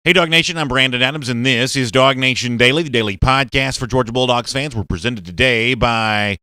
Hey, DawgNation, I'm Brandon Adams, and this is DawgNation Daily, the daily podcast for Georgia Bulldogs fans. We're presented today by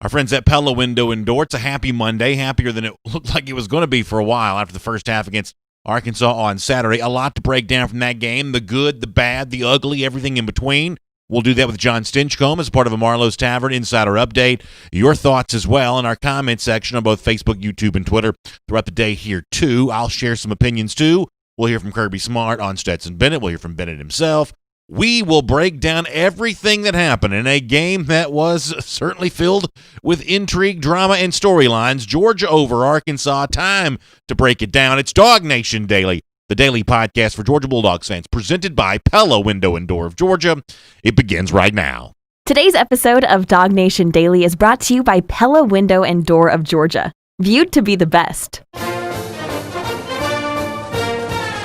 our friends at Pella Window and Door. It's a happy Monday, happier than it looked like it was going to be for a while after the first half against Arkansas on Saturday. A lot to break down from that game, the good, the bad, the ugly, everything in between. We'll do that with Jon Stinchcomb as part of a Marlowe's Tavern Insider Update. Your thoughts as well in our comment section on both Facebook, YouTube, and Twitter throughout the day here, too. I'll share some opinions, too. We'll hear from Kirby Smart on Stetson Bennett. We'll hear from Bennett himself. We will break down everything that happened in a game that was certainly filled with intrigue, drama, and storylines. Georgia over Arkansas. Time to break it down. It's DawgNation Daily, the daily podcast for Georgia Bulldogs fans, presented by Pella Window and Door of Georgia. It begins right now. Today's episode of DawgNation Daily is brought to you by Pella Window and Door of Georgia, viewed to be the best.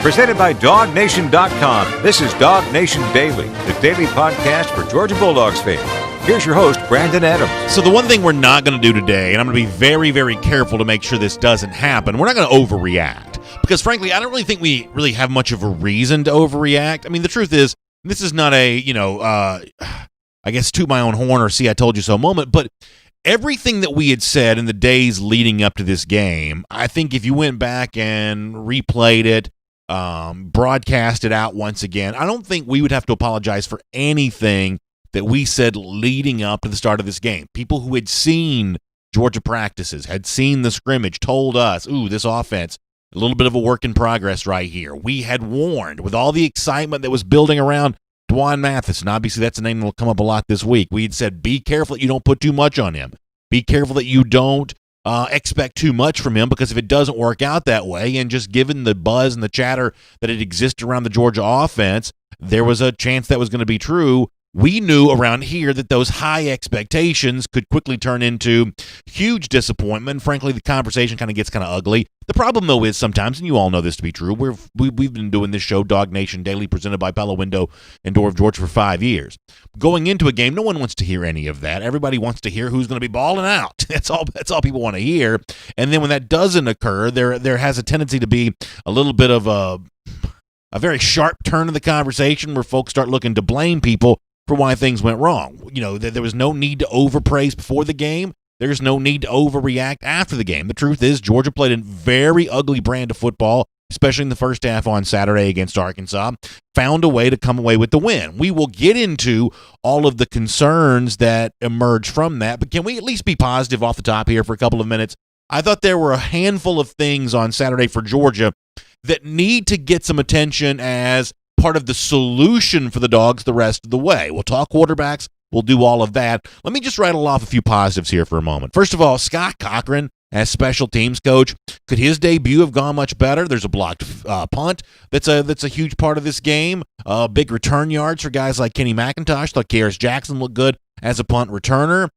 Presented by DawgNation.com. This is DawgNation Daily, the daily podcast for Georgia Bulldogs fans. Here's your host, Brandon Adams. So the one thing we're not going to do today, and I'm going to be very, very careful to make sure this doesn't happen, we're not going to overreact. Because frankly, I don't really think we really have much of a reason to overreact. I mean, the truth is, this is not a, I guess toot my own horn or see I told you so moment, but everything that we had said in the days leading up to this game, I think if you went back and replayed it, broadcast it out once again, I don't think we would have to apologize for anything that we said leading up to the start of this game. People who had seen Georgia practices, had seen the scrimmage, told us, ooh, this offense, a little bit of a work in progress right here. We had warned with all the excitement that was building around Dwan Mathis, and obviously that's a name that will come up a lot this week. We had said, be careful that you don't put too much on him. Be careful that you don't expect too much from him, because if it doesn't work out that way, and just given the buzz and the chatter that had existed around the Georgia offense, there was a chance that was going to be true. We knew around here that those high expectations could quickly turn into huge disappointment. Frankly, the conversation kind of gets kind of ugly. The problem, though, is sometimes, and you all know this to be true, we've been doing this show, DawgNation Daily, presented by Pella Window and Door of Georgia, for 5 years. Going into a game, no one wants to hear any of that. Everybody wants to hear who's going to be balling out. That's all people want to hear. And then when that doesn't occur, there has a tendency to be a little bit of a very sharp turn of the conversation where folks start looking to blame people for why things went wrong. You know, there was no need to overpraise before the game. There's no need to overreact after the game. The truth is, Georgia played a very ugly brand of football, especially in the first half on Saturday against Arkansas, found a way to come away with the win. We will get into all of the concerns that emerge from that, but can we at least be positive off the top here for a couple of minutes? I thought there were a handful of things on Saturday for Georgia that need to get some attention as part of the solution for the Dogs the rest of the way. We'll talk quarterbacks. We'll do all of that. Let me just rattle off a few positives here for a moment. First of all, Scott Cochran as special teams coach. Could his debut have gone much better? There's a blocked punt that's a huge part of this game. Big return yards for guys like Kenny McIntosh. Thought Karis Jackson looked good as a punt returner.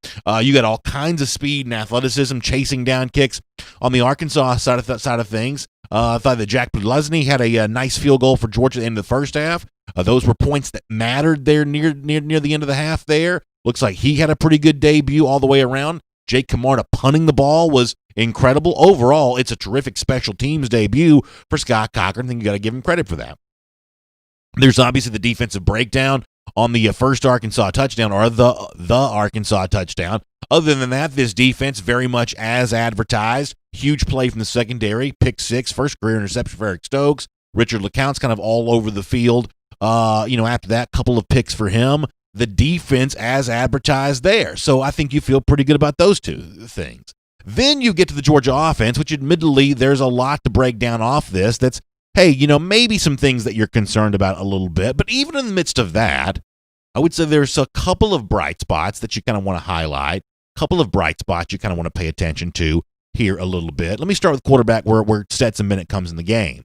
You got all kinds of speed and athleticism chasing down kicks on the Arkansas side of things. I thought that Jack Podlesny had a nice field goal for Georgia at the end of the first half. Those were points that mattered there near the end of the half there. Looks like he had a pretty good debut all the way around. Jake Camarda punting the ball was incredible. Overall, it's a terrific special teams debut for Scott Cochran. I think you got to give him credit for that. There's obviously the defensive breakdown on the first Arkansas touchdown, or the Arkansas touchdown. Other than that, this defense very much as advertised. Huge play from the secondary, pick six, first career interception for Eric Stokes. Richard LeCounte's kind of all over the field. After that, couple of picks for him. The defense as advertised there. So I think you feel pretty good about those two things. Then you get to the Georgia offense, which admittedly there's a lot to break down off this. That's, hey, maybe some things that you're concerned about a little bit. But even in the midst of that, I would say there's a couple of bright spots that you kind of want to highlight, a couple of bright spots you kind of want to pay attention to here a little bit. Let me start with quarterback where Stetson Bennett comes in the game.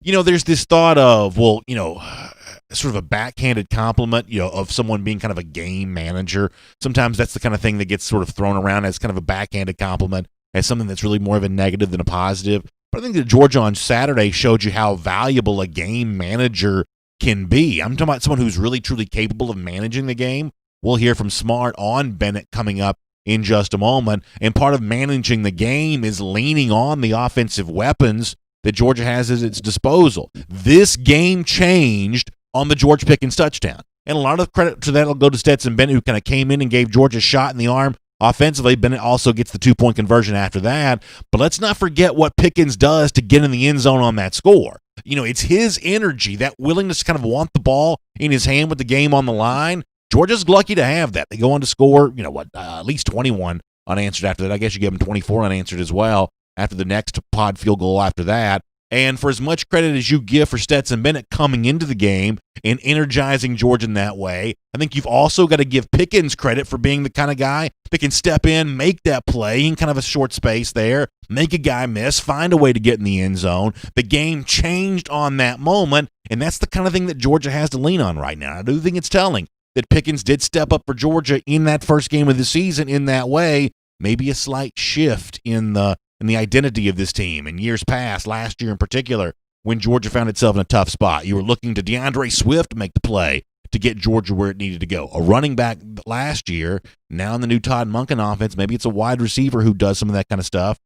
There's this thought of, sort of a backhanded compliment, of someone being kind of a game manager. Sometimes that's the kind of thing that gets sort of thrown around as kind of a backhanded compliment, as something that's really more of a negative than a positive. But I think that Georgia on Saturday showed you how valuable a game manager can be. I'm talking about someone who's really, truly capable of managing the game. We'll hear from Smart on Bennett coming up in just a moment. And part of managing the game is leaning on the offensive weapons that Georgia has at its disposal. This game changed on the George Pickens touchdown. And a lot of credit to that will go to Stetson Bennett, who kind of came in and gave Georgia a shot in the arm offensively. Bennett also gets the 2-point conversion after that. But let's not forget what Pickens does to get in the end zone on that score. It's his energy, that willingness to kind of want the ball in his hand with the game on the line. Georgia's lucky to have that. They go on to score, at least 21 unanswered after that. I guess you give them 24 unanswered as well after the next pod field goal after that. And for as much credit as you give for Stetson Bennett coming into the game and energizing Georgia in that way, I think you've also got to give Pickens credit for being the kind of guy that can step in, make that play in kind of a short space there, make a guy miss, find a way to get in the end zone. The game changed on that moment, and that's the kind of thing that Georgia has to lean on right now. I do think it's telling that Pickens did step up for Georgia in that first game of the season in that way. Maybe a slight shift in the identity of this team. In years past, last year in particular, when Georgia found itself in a tough spot, you were looking to DeAndre Swift to make the play to get Georgia where it needed to go. A running back last year, now in the new Todd Monken offense, maybe it's a wide receiver who does some of that kind of stuff.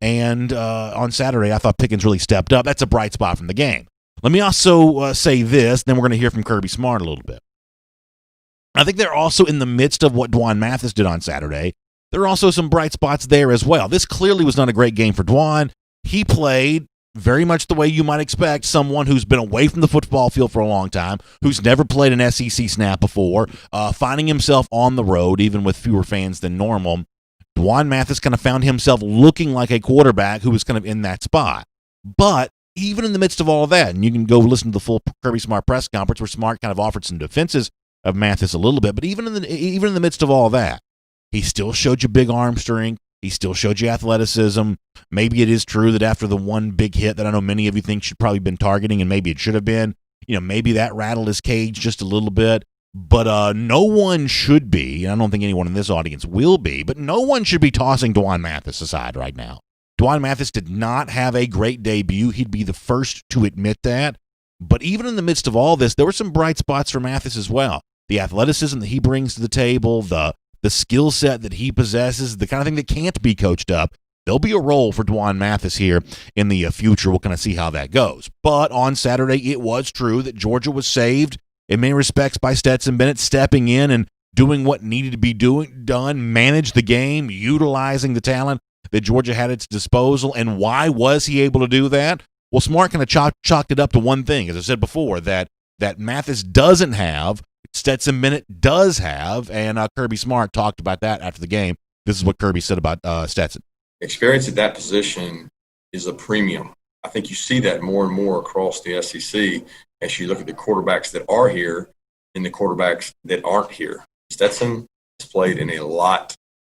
And on Saturday, I thought Pickens really stepped up. That's a bright spot from the game. Let me also say this, then we're going to hear from Kirby Smart a little bit. I think they're also in the midst of what Dwan Mathis did on Saturday. There are also some bright spots there as well. This clearly was not a great game for Dwan. He played very much the way you might expect someone who's been away from the football field for a long time, who's never played an SEC snap before, finding himself on the road, even with fewer fans than normal. Dwan Mathis kind of found himself looking like a quarterback who was kind of in that spot. But even in the midst of all of that, and you can go listen to the full Kirby Smart press conference where Smart kind of offered some defenses of Mathis a little bit, but even in the midst of all of that, he still showed you big arm strength. He still showed you athleticism. Maybe it is true that after the one big hit that I know many of you think should probably been targeting, and maybe it should have been, maybe that rattled his cage just a little bit. But no one should be, and I don't think anyone in this audience will be, but no one should be tossing Dwan Mathis aside right now. Dwan Mathis did not have a great debut. He'd be the first to admit that. But even in the midst of all this, there were some bright spots for Mathis as well. The athleticism that he brings to the table, the skill set that he possesses, the kind of thing that can't be coached up. There'll be a role for Dwan Mathis here in the future. We'll kind of see how that goes. But on Saturday, it was true that Georgia was saved in many respects by Stetson Bennett stepping in and doing what needed to be done, manage the game, utilizing the talent that Georgia had at its disposal. And why was he able to do that? Well, Smart kind of chalked it up to one thing, as I said before, that Mathis doesn't have, Stetson Bennett does have, and Kirby Smart talked about that after the game. This is what Kirby said about Stetson. Experience at that position is a premium. I think you see that more and more across the SEC as you look at the quarterbacks that are here and the quarterbacks that aren't here. Stetson has played in a lot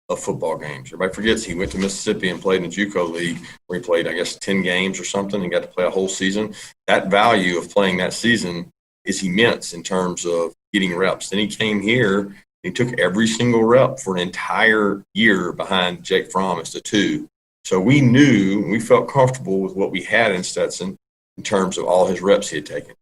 of football games. Everybody forgets he went to Mississippi and played in the JUCO league where he played, 10 games or something and got to play a whole season. That value of playing that season is immense in terms of getting reps. Then he came here, he took every single rep for an entire year behind Jake Fromm as the 2. So we knew, we felt comfortable with what we had in Stetson in terms of all his reps he had taken.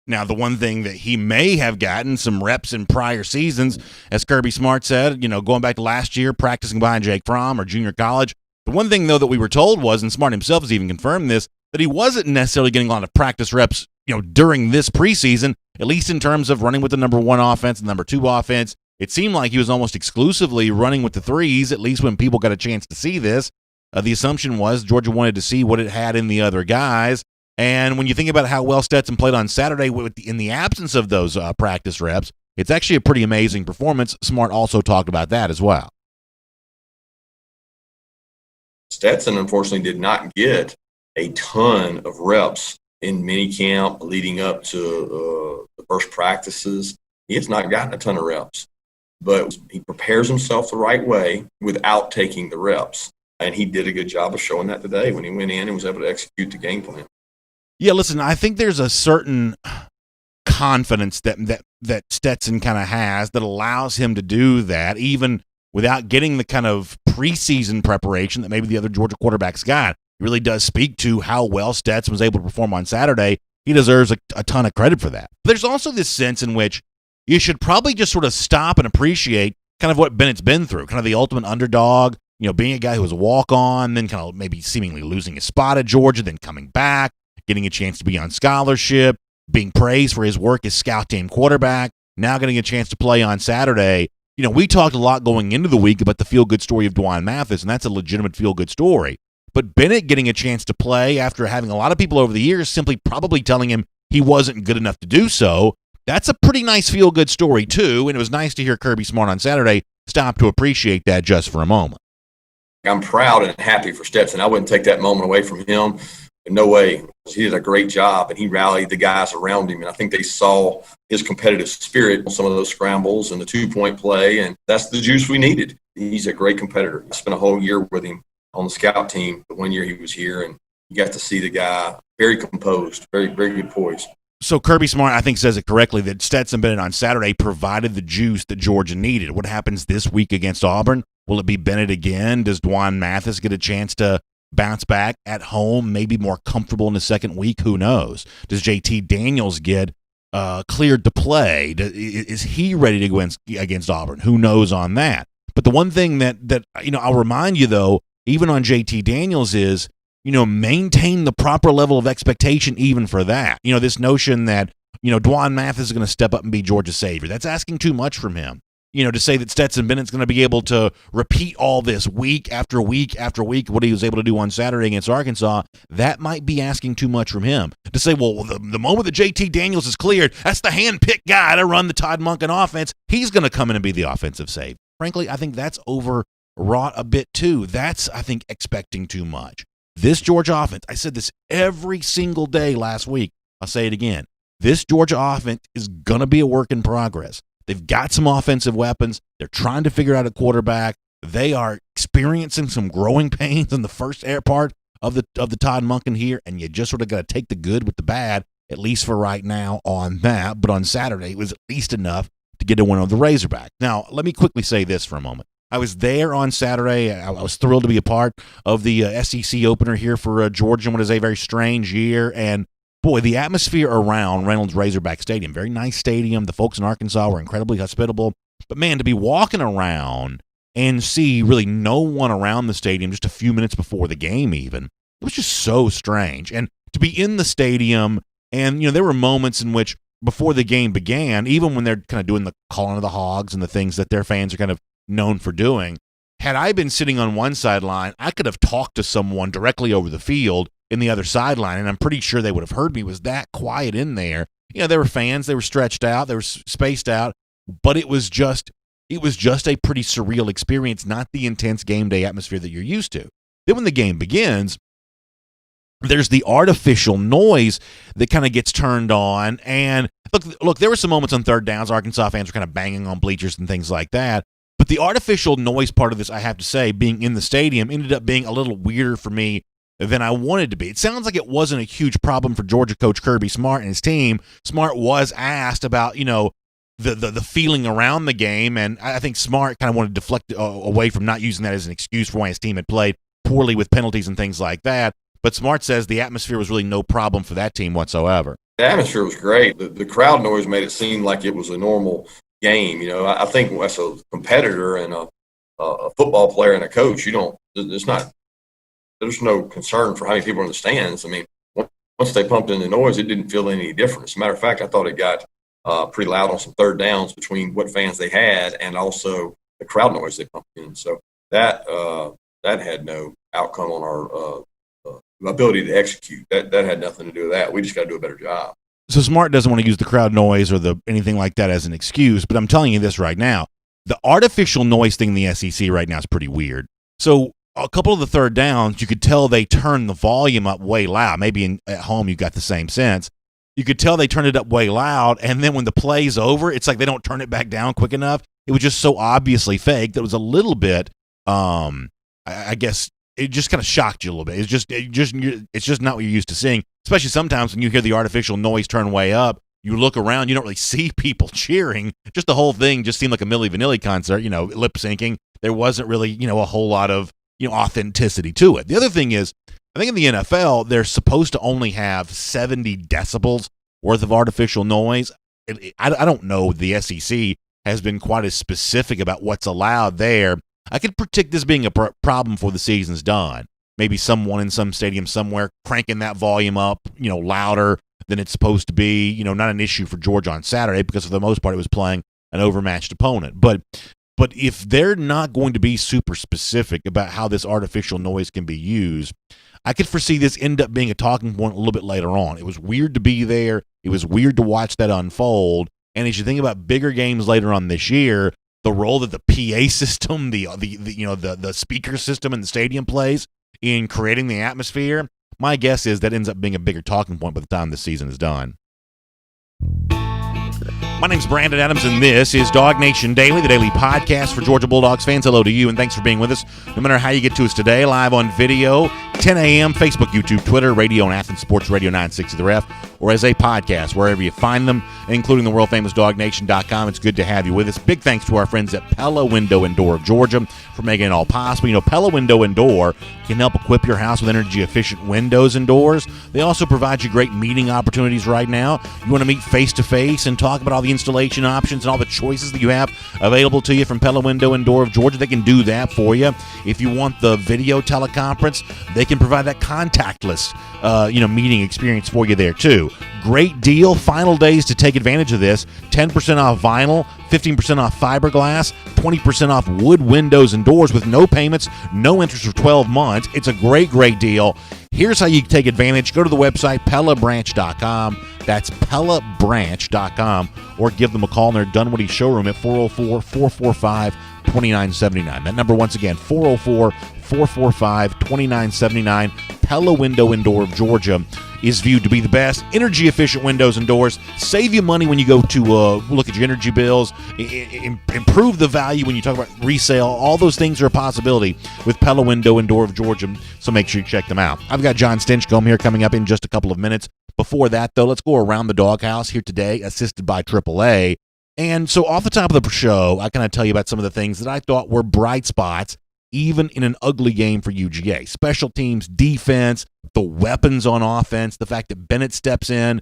Now, the one thing that he may have gotten some reps in prior seasons, as Kirby Smart said, going back to last year, practicing behind Jake Fromm or junior college. The one thing, though, that we were told was, and Smart himself has even confirmed this, that he wasn't necessarily getting a lot of practice reps during this preseason, at least in terms of running with the number 1 offense and number 2 offense. It seemed like he was almost exclusively running with the 3s, at least when people got a chance to see this. The assumption was Georgia wanted to see what it had in the other guys. And when you think about how well Stetson played on Saturday in the absence of those practice reps, it's actually a pretty amazing performance. Smart also talked about that as well. Stetson, unfortunately, did not get a ton of reps in minicamp leading up to the first practices. He has not gotten a ton of reps, but he prepares himself the right way without taking the reps. And he did a good job of showing that today when he went in and was able to execute the game plan. Yeah, listen, I think there's a certain confidence that Stetson kind of has that allows him to do that, even without getting the kind of preseason preparation that maybe the other Georgia quarterbacks got. It really does speak to how well Stetson was able to perform on Saturday. He deserves a ton of credit for that. But there's also this sense in which you should probably just sort of stop and appreciate kind of what Bennett's been through, kind of the ultimate underdog, being a guy who was a walk-on, then kind of maybe seemingly losing his spot at Georgia, then coming back, getting a chance to be on scholarship, being praised for his work as scout team quarterback, now getting a chance to play on Saturday. We talked a lot going into the week about the feel-good story of Dwan Mathis, and that's a legitimate feel-good story. But Bennett getting a chance to play after having a lot of people over the years simply probably telling him he wasn't good enough to do so, that's a pretty nice feel-good story, too, and it was nice to hear Kirby Smart on Saturday stop to appreciate that just for a moment. I'm proud and happy for Stetson. I wouldn't take that moment away from him. In no way. He did a great job, and he rallied the guys around him, and I think they saw his competitive spirit on some of those scrambles and the two-point play, and that's the juice we needed. He's a great competitor. I spent a whole year with him on the scout team the 1 year he was here, and you got to see the guy very composed, very, very good poise. So Kirby Smart, I think, says it correctly that Stetson Bennett on Saturday provided the juice that Georgia needed. What happens this week against Auburn? Will it be Bennett again? Does Dwan Mathis get a chance to bounce back at home, maybe more comfortable in the second week? Who knows? Does JT Daniels get cleared to play? Is he ready to go against Auburn? Who knows on that? But the one thing that I'll remind you, though, even on JT Daniels is, maintain the proper level of expectation even for that. This notion that, Dwan Mathis is going to step up and be Georgia's savior. That's asking too much from him. To say that Stetson Bennett's going to be able to repeat all this week after week after week, what he was able to do on Saturday against Arkansas, that might be asking too much from him. To say, well, the moment that JT Daniels is cleared, that's the hand-picked guy to run the Todd Monken offense. He's going to come in and be the offensive save. Frankly, I think that's overwrought a bit too. That's, I think, expecting too much. This Georgia offense, I said this every single day last week. I'll say it again. This Georgia offense is going to be a work in progress. They've got some offensive weapons. They're trying to figure out a quarterback. They are experiencing some growing pains in the first part of the Todd Monken here, and you just sort of got to take the good with the bad, at least for right now on that. But on Saturday, it was at least enough to get a win over the Razorback. Now, let me quickly say this for a moment. I was there on Saturday. I was thrilled to be a part of the SEC opener here for Georgia in what is a very strange year. And, boy, the atmosphere around Reynolds Razorback Stadium, very nice stadium. The folks in Arkansas were incredibly hospitable. But, man, to be walking around and see really no one around the stadium just a few minutes before the game even, it was just so strange. And to be in the stadium, and, there were moments in which before the game began, even when they're kind of doing the calling of the hogs and the things that their fans are kind of known for doing, had I been sitting on one sideline, I could have talked to someone directly over the field in the other sideline, and I'm pretty sure they would have heard me. It was that quiet in there. There were fans, they were stretched out, they were spaced out, but it was just a pretty surreal experience, not the intense game day atmosphere that you're used to. Then when the game begins, there's the artificial noise that kind of gets turned on, and look, there were some moments on third downs, Arkansas fans were kind of banging on bleachers and things like that. But the artificial noise part of this, I have to say, being in the stadium, ended up being a little weirder for me than I wanted to be. It sounds like it wasn't a huge problem for Georgia coach Kirby Smart and his team. Smart was asked about, the feeling around the game, and I think Smart kind of wanted to deflect away from not using that as an excuse for why his team had played poorly with penalties and things like that. But Smart says the atmosphere was really no problem for that team whatsoever. The atmosphere was great. The crowd noise made it seem like it was a normal game. I think as a competitor and a football player and a coach, there's no concern for how many people are in the stands. I mean, once they pumped in the noise, it didn't feel any different. As a matter of fact, I thought it got pretty loud on some third downs between what fans they had and also the crowd noise they pumped in. So that had no outcome on our ability to execute. That had nothing to do with that. We just got to do a better job. So Smart doesn't want to use the crowd noise or anything like that as an excuse, but I'm telling you this right now. The artificial noise thing in the SEC right now is pretty weird. So a couple of the third downs, you could tell they turned the volume up way loud. Maybe at home you got the same sense. You could tell they turned it up way loud, and then when the play's over, it's like they don't turn it back down quick enough. It was just so obviously fake that it was a little bit, I guess, it just kind of shocked you a little bit. It's just not what you're used to seeing, especially sometimes when you hear the artificial noise turn way up. You look around, you don't really see people cheering. Just the whole thing just seemed like a Milli Vanilli concert, lip syncing. There wasn't really, a whole lot of, authenticity to it. The other thing is, I think in the NFL, they're supposed to only have 70 decibels worth of artificial noise. I don't know. The SEC has been quite as specific about what's allowed there. I could predict this being a problem before the season's done. Maybe someone in some stadium somewhere cranking that volume up, louder than it's supposed to be. Not an issue for Georgia on Saturday because for the most part it was playing an overmatched opponent. But if they're not going to be super specific about how this artificial noise can be used, I could foresee this end up being a talking point a little bit later on. It was weird to be there. It was weird to watch that unfold. And as you think about bigger games later on this year, the role that the PA system, the speaker system in the stadium plays in creating the atmosphere, my guess is that ends up being a bigger talking point by the time the season is done. My name's Brandon Adams, and this is DawgNation Daily, the daily podcast for Georgia Bulldogs fans. Hello to you, and thanks for being with us. No matter how you get to us today, live on video, 10 a.m., Facebook, YouTube, Twitter, radio, and Athens Sports Radio 960 The Ref, or as a podcast, wherever you find them, including the world-famous DawgNation.com. It's good to have you with us. Big thanks to our friends at Pella Window and Door of Georgia for making it all possible. Pella Window and Door can help equip your house with energy-efficient windows and doors. They also provide you great meeting opportunities right now. You want to meet face-to-face and talk about all the installation options and all the choices that you have available to you from Pella Window and Door of Georgia. They can do that for you. If you want the video teleconference, they can provide that contactless meeting experience for you there too. Great deal. Final days to take advantage of this. 10% off vinyl, 15% off fiberglass, 20% off wood windows and doors with no payments, no interest for 12 months. It's a great, great deal. Here's how you take advantage. Go to the website, pellabranch.com. That's pellabranch.com. Or give them a call in their Dunwoody showroom at 404-445-2979. That number, once again, 404-445-2979. Pella Window and Door of Georgia is viewed to be the best energy-efficient windows and doors. Save you money when you go to look at your energy bills. Improve the value when you talk about resale. All those things are a possibility with Pella Window and Door of Georgia, so make sure you check them out. I've got Jon Stinchcomb here coming up in just a couple of minutes. Before that, though, let's go around the doghouse here today, assisted by AAA. And so off the top of the show, I kind of tell you about some of the things that I thought were bright spots, even in an ugly game for UGA. Special teams, defense, the weapons on offense, the fact that Bennett steps in,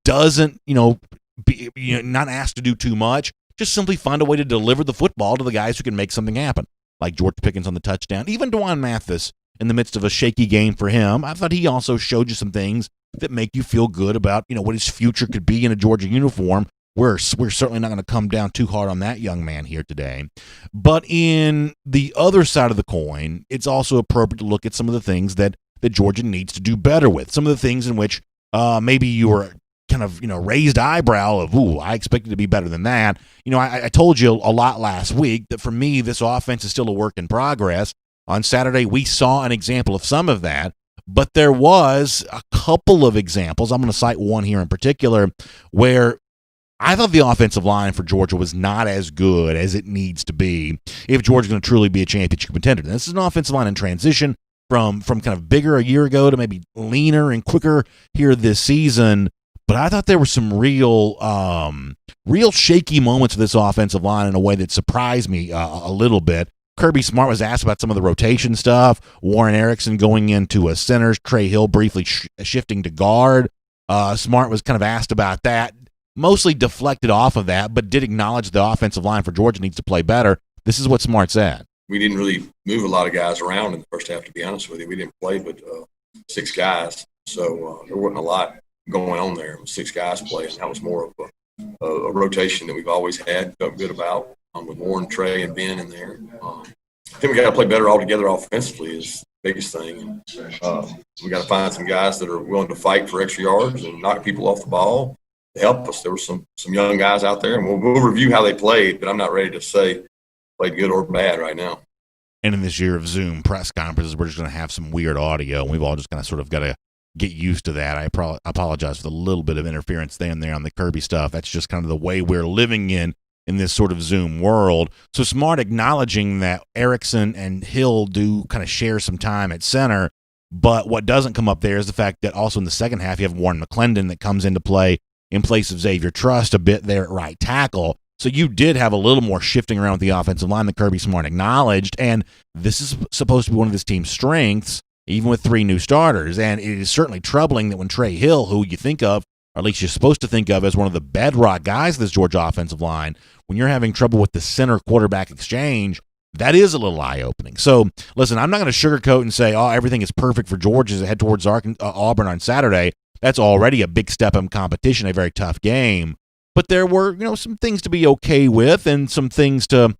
doesn't, not asked to do too much, just simply find a way to deliver the football to the guys who can make something happen, like George Pickens on the touchdown. Even Dwan Mathis, in the midst of a shaky game for him, I thought he also showed you some things that make you feel good about, what his future could be in a Georgia uniform. We're certainly not going to come down too hard on that young man here today. But in the other side of the coin, it's also appropriate to look at some of the things that Georgia needs to do better with. Some of the things in which maybe you were kind of, raised eyebrow of, ooh, I expected to be better than that. I told you a lot last week that for me, this offense is still a work in progress. On Saturday, we saw an example of some of that. But there was a couple of examples. I'm going to cite one here in particular where I thought the offensive line for Georgia was not as good as it needs to be if Georgia's going to truly be a championship contender. This is an offensive line in transition from kind of bigger a year ago to maybe leaner and quicker here this season. But I thought there were some real shaky moments of this offensive line in a way that surprised me a little bit. Kirby Smart was asked about some of the rotation stuff. Warren Erickson going into a center. Trey Hill briefly shifting to guard. Smart was kind of asked about that. Mostly deflected off of that, but did acknowledge the offensive line for Georgia needs to play better. This is what Smart said. We didn't really move a lot of guys around in the first half, to be honest with you. We didn't play but 6 guys, so there wasn't a lot going on there. 6 guys playing. That was more of a rotation that we've always had, felt good about, with Warren, Trey, and Ben in there. I think we got to play better all together offensively is the biggest thing. We got to find some guys that are willing to fight for extra yards and knock people off the ball. Help us. There were some young guys out there, and we'll review how they played, but I'm not ready to say played good or bad right now. And in this year of Zoom press conferences, we're just going to have some weird audio, and we've all just kind of sort of got to get used to that. I apologize for the little bit of interference there on the Kirby stuff. That's just kind of the way we're living in this sort of Zoom world. So Smart acknowledging that Erickson and Hill do kind of share some time at center, but what doesn't come up there is the fact that also in the second half you have Warren McClendon that comes into play in place of Xavier Trust a bit there at right tackle. So you did have a little more shifting around with the offensive line that Kirby Smart acknowledged, and this is supposed to be one of his team's strengths, even with 3 new starters. And it is certainly troubling that when Trey Hill, who you think of, or at least you're supposed to think of as one of the bedrock guys of this Georgia offensive line, when you're having trouble with the center quarterback exchange, That is a little eye-opening. So, listen, I'm not going to sugarcoat and say, everything is perfect for Georgia as they head towards Auburn on Saturday. That's already a big step in competition, a very tough game. But there were, some things to be okay with and some things to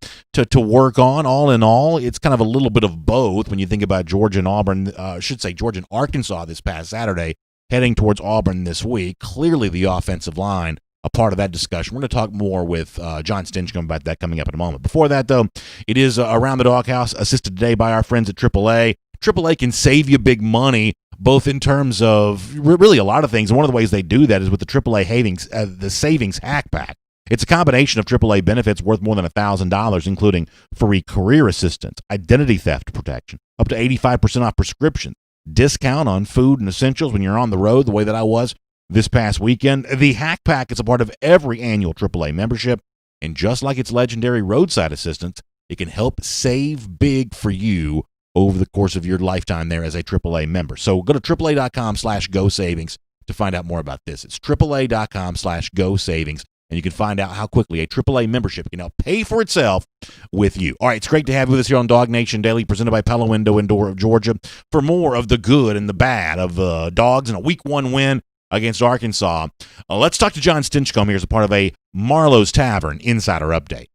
work on. All in all, it's kind of a little bit of both when you think about Georgia and Auburn. I should say Georgia and Arkansas this past Saturday, heading towards Auburn this week. Clearly the offensive line, a part of that discussion. We're going to talk more with Jon Stinchcomb about that coming up in a moment. Before that, though, it is Around the Doghouse, assisted today by our friends at AAA. AAA can save you big money, both in terms of really a lot of things. And one of the ways they do that is with the AAA the Savings Hack Pack. It's a combination of AAA benefits worth more than $1,000, including free career assistance, identity theft protection, up to 85% off prescriptions, discount on food and essentials when you're on the road, the way that I was this past weekend. The Hack Pack is a part of every annual AAA membership, and just like its legendary roadside assistance, it can help save big for you over the course of your lifetime there as a AAA member. So go to AAA.com/Go Savings to find out more about this. It's AAA.com/Go Savings, and you can find out how quickly a AAA membership can help pay for itself with you. All right, it's great to have you with us here on DawgNation Daily, presented by Pella Window and Door of Georgia. For more of the good and the bad of Dogs and a Week 1 win against Arkansas, let's talk to Jon Stinchcomb here as a part of a Marlowe's Tavern Insider Update.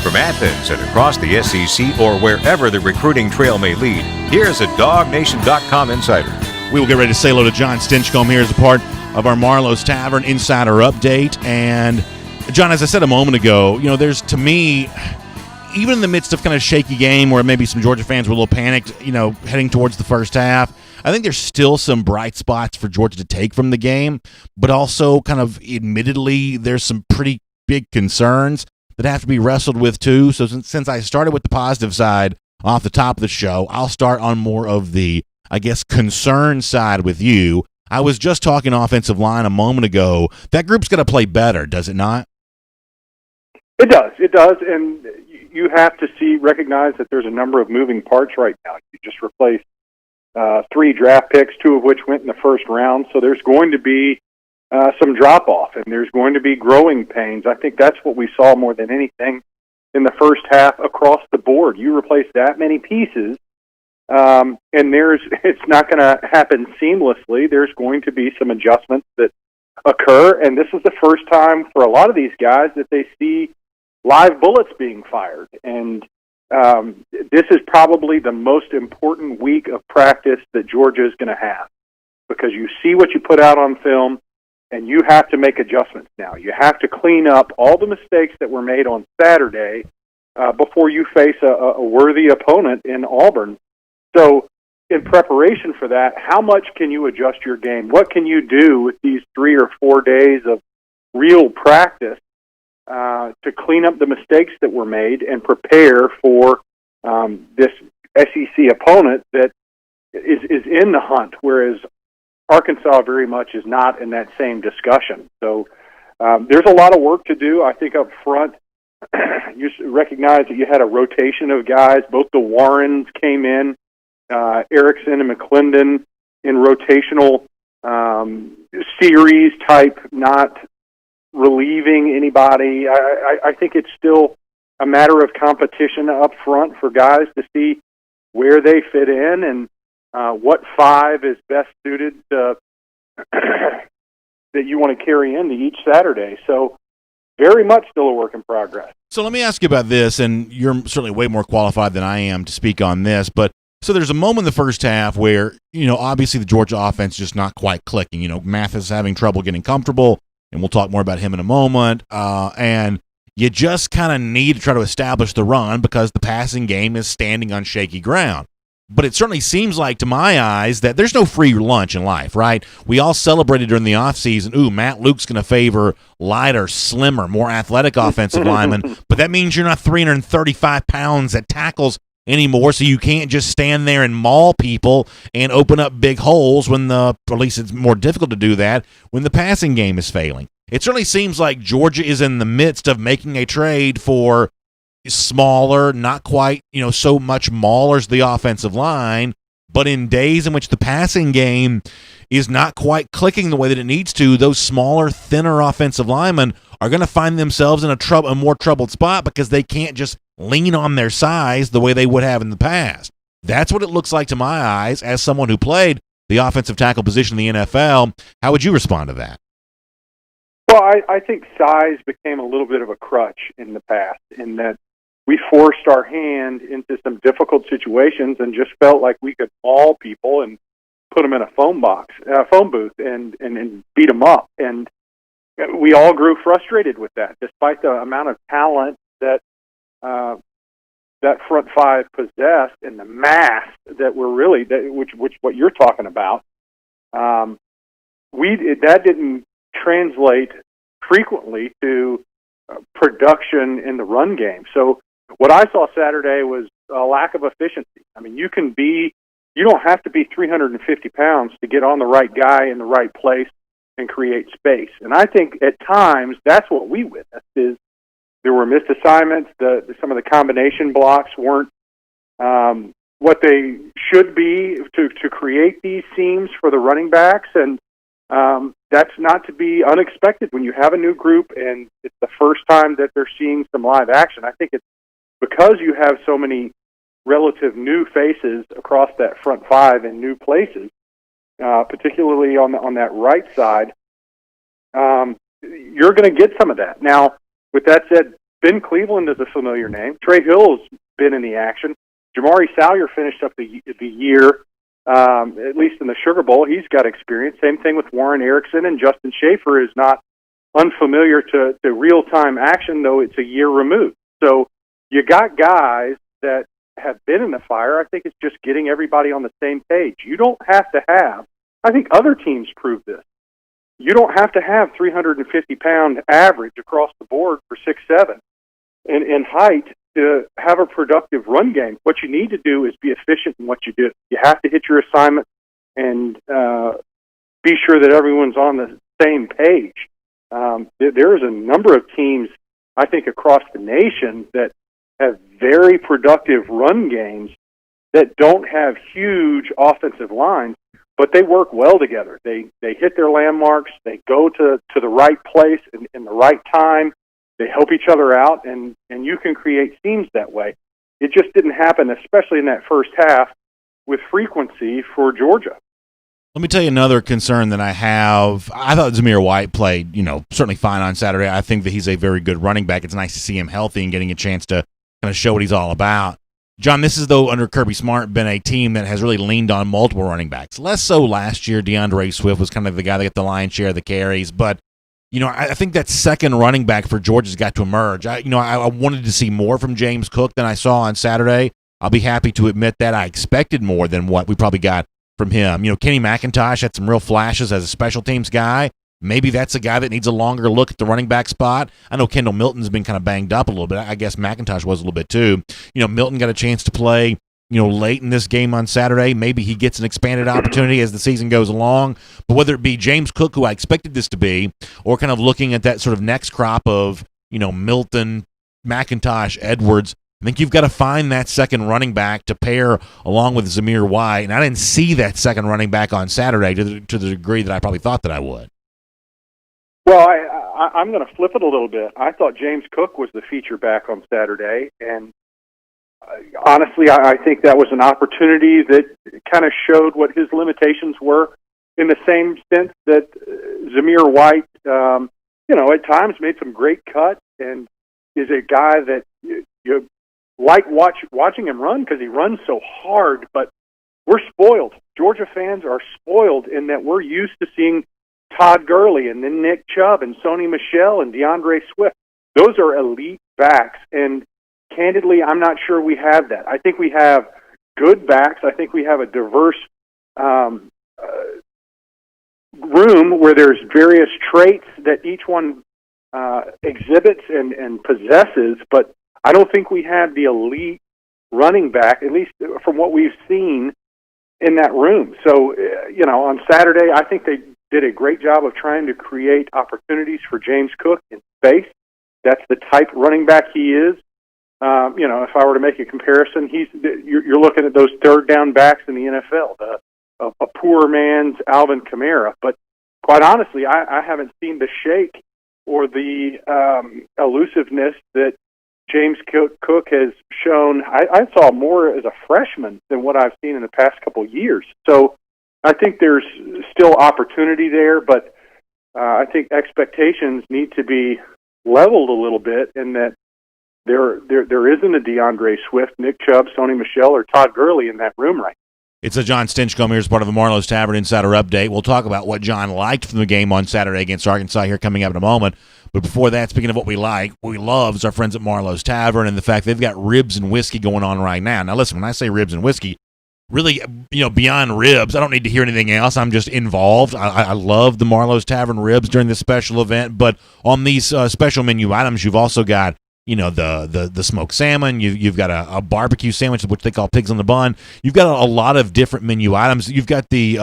From Athens and across the SEC or wherever the recruiting trail may lead, here's a DawgNation.com insider. We will get ready to say hello to Jon Stinchcomb here as a part of our Marlowe's Tavern Insider Update. And, John, as I said a moment ago, there's, to me, even in the midst of kind of shaky game where maybe some Georgia fans were a little panicked, heading towards the first half, I think there's still some bright spots for Georgia to take from the game, but also kind of admittedly there's some pretty big concerns that have to be wrestled with too. So since I started with the positive side off the top of the show, I'll start on more of the, concern side with you. I was just talking offensive line a moment ago. That group's got to play better, does it not? It does, and you have to recognize that there's a number of moving parts right now. You just replaced 3 draft picks, 2 of which went in the first round, so there's going to be some drop-off, and there's going to be growing pains. I think that's what we saw more than anything in the first half across the board. You replace that many pieces, and it's not going to happen seamlessly. There's going to be some adjustments that occur, and this is the first time for a lot of these guys that they see live bullets being fired. And this is probably the most important week of practice that Georgia is going to have, because you see what you put out on film, and you have to make adjustments now. You have to clean up all the mistakes that were made on Saturday before you face a worthy opponent in Auburn. So in preparation for that, how much can you adjust your game? What can you do with these 3 or 4 days of real practice to clean up the mistakes that were made and prepare for this SEC opponent that is in the hunt, whereas Arkansas very much is not in that same discussion. So there's a lot of work to do. I think up front, you recognize that you had a rotation of guys. Both the Warrens came in, Erickson and McClendon in rotational series type, not relieving anybody. I think it's still a matter of competition up front for guys to see where they fit in and what 5 is best suited that you want to carry into each Saturday. So very much still a work in progress. So let me ask you about this, and you're certainly way more qualified than I am to speak on this, but so there's a moment in the first half where, obviously the Georgia offense is just not quite clicking. Mathis is having trouble getting comfortable, and we'll talk more about him in a moment, and you just kind of need to try to establish the run because the passing game is standing on shaky ground. But it certainly seems like, to my eyes, that there's no free lunch in life, right? We all celebrated during the offseason, Matt Luke's going to favor lighter, slimmer, more athletic offensive linemen, but that means you're not 335 pounds at tackles anymore, so you can't just stand there and maul people and open up big holes or at least it's more difficult to do that when the passing game is failing. It certainly seems like Georgia is in the midst of making a trade for smaller, not quite, so much maulers the offensive line, But in days in which the passing game is not quite clicking the way that it needs to, those smaller, thinner offensive linemen are going to find themselves in a more troubled spot because they can't just lean on their size the way they would have in the past. That's what it looks like to my eyes as someone who played the offensive tackle position in the NFL. How would you respond to that? Well, I think size became a little bit of a crutch in the past, in that we forced our hand into some difficult situations and just felt like we could maul people and put them in a phone booth, and beat them up. And we all grew frustrated with that, despite the amount of talent that that front five possessed and the mass that we're really, which what you're talking about. That didn't translate frequently to production in the run game. So what I saw Saturday was a lack of efficiency. I mean, you don't have to be 350 pounds to get on the right guy in the right place and create space. And I think at times that's what we witnessed, is there were missed assignments. Some of the combination blocks weren't what they should be to create these seams for the running backs. And that's not to be unexpected when you have a new group and it's the first time that they're seeing some live action. I think it's because you have so many relative new faces across that front five in new places, particularly on that right side, you're going to get some of that. Now, with that said, Ben Cleveland is a familiar name. Trey Hill's been in the action. Jamari Salyer finished up the year, at least in the Sugar Bowl. He's got experience. Same thing with Warren Erickson, and Justin Schaefer is not unfamiliar to real-time action, though it's a year removed. So you got guys that have been in the fire. I think it's just getting everybody on the same page. You don't have to have, I think other teams prove this, you don't have to have 350-pound average across the board for 6'7" in height to have a productive run game. What you need to do is be efficient in what you do. You have to hit your assignment and be sure that everyone's on the same page. There's a number of teams, I think, across the nation that have very productive run games that don't have huge offensive lines, but they work well together. They hit their landmarks. They go to the right place in the right time. They help each other out, and you can create seams that way. It just didn't happen, especially in that first half, with frequency for Georgia. Let me tell you another concern that I have. I thought Zamir White played, certainly fine on Saturday. I think that he's a very good running back. It's nice to see him healthy and getting a chance to kind of show what he's all about. John, this is, though, under Kirby Smart, been a team that has really leaned on multiple running backs. Less so last year. DeAndre Swift was kind of the guy that got the lion's share of the carries. But, I think that second running back for Georgia's got to emerge. I wanted to see more from James Cook than I saw on Saturday. I'll be happy to admit that. I expected more than what we probably got from him. Kenny McIntosh had some real flashes as a special teams guy. Maybe that's a guy that needs a longer look at the running back spot. I know Kendall Milton's been kind of banged up a little bit. I guess McIntosh was a little bit too. Milton got a chance to play, late in this game on Saturday. Maybe he gets an expanded opportunity as the season goes along. But whether it be James Cook, who I expected this to be, or kind of looking at that sort of next crop of, Milton, McIntosh, Edwards, I think you've got to find that second running back to pair along with Zamir White. And I didn't see that second running back on Saturday to the degree that I probably thought that I would. Well, I'm going to flip it a little bit. I thought James Cook was the feature back on Saturday, and honestly, I think that was an opportunity that kind of showed what his limitations were, in the same sense that Zamir White, at times made some great cuts and is a guy that you like watching him run because he runs so hard, but we're spoiled. Georgia fans are spoiled in that we're used to seeing Todd Gurley and then Nick Chubb and Sony Michel and DeAndre Swift. Those are elite backs, and candidly, I'm not sure we have that. I think we have good backs. I think we have a diverse room where there's various traits that each one exhibits and possesses, but I don't think we have the elite running back, at least from what we've seen in that room. So, on Saturday, I think they did a great job of trying to create opportunities for James Cook in space. That's the type running back he is. If I were to make a comparison, you're looking at those third down backs in the NFL, a poor man's Alvin Kamara. But quite honestly, I haven't seen the shake or the elusiveness that James Cook has shown. I saw more as a freshman than what I've seen in the past couple of years. So I think there's still opportunity there, but I think expectations need to be leveled a little bit in that there isn't a DeAndre Swift, Nick Chubb, Sony Michel, or Todd Gurley in that room right now. It's a Jon Stinchcomb here as part of the Marlowe's Tavern Insider Update. We'll talk about what John liked from the game on Saturday against Arkansas here coming up in a moment. But before that, speaking of what we love is our friends at Marlowe's Tavern and the fact they've got ribs and whiskey going on right now. Now, listen, when I say ribs and whiskey, really, beyond ribs, I don't need to hear anything else. I'm just involved. I love the Marlowe's Tavern ribs during this special event. But on these special menu items, you've also got the smoked salmon. You've got a barbecue sandwich, which they call pigs on the bun. You've got a lot of different menu items. You've got the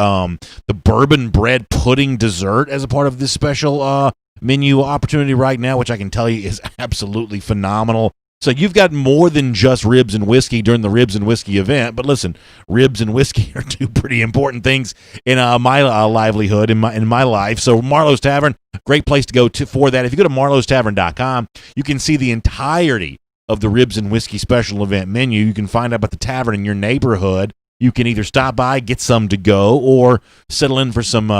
bourbon bread pudding dessert as a part of this special menu opportunity right now, which I can tell you is absolutely phenomenal. So you've got more than just ribs and whiskey during the ribs and whiskey event. But listen, ribs and whiskey are two pretty important things in my livelihood, in my life. So Marlowe's Tavern, great place to go for that. If you go to marlowstavern.com, you can see the entirety of the ribs and whiskey special event menu. You can find out about the tavern in your neighborhood. You can either stop by, get some to go, or settle in for some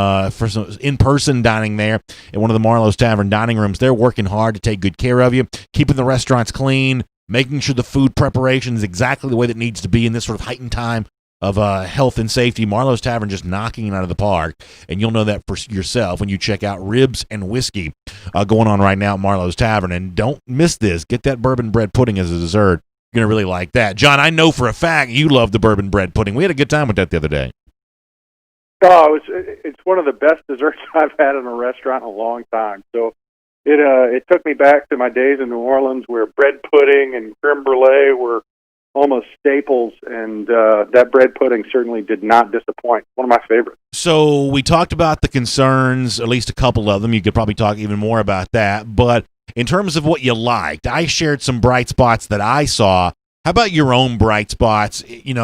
in-person dining there at one of the Marlowe's Tavern dining rooms. They're working hard to take good care of you, keeping the restaurants clean, making sure the food preparation is exactly the way that it needs to be in this sort of heightened time of health and safety. Marlowe's Tavern just knocking it out of the park, and you'll know that for yourself when you check out ribs and whiskey going on right now at Marlowe's Tavern. And don't miss this. Get that bourbon bread pudding as a dessert. You're going to really like that. John, I know for a fact you love the bourbon bread pudding. We had a good time with that the other day. Oh, it's one of the best desserts I've had in a restaurant in a long time. So it took me back to my days in New Orleans where bread pudding and creme brulee were almost staples, and that bread pudding certainly did not disappoint. One of my favorites. So we talked about the concerns, at least a couple of them. You could probably talk even more about that, but in terms of what you liked, I shared some bright spots that I saw. How about your own bright spots, in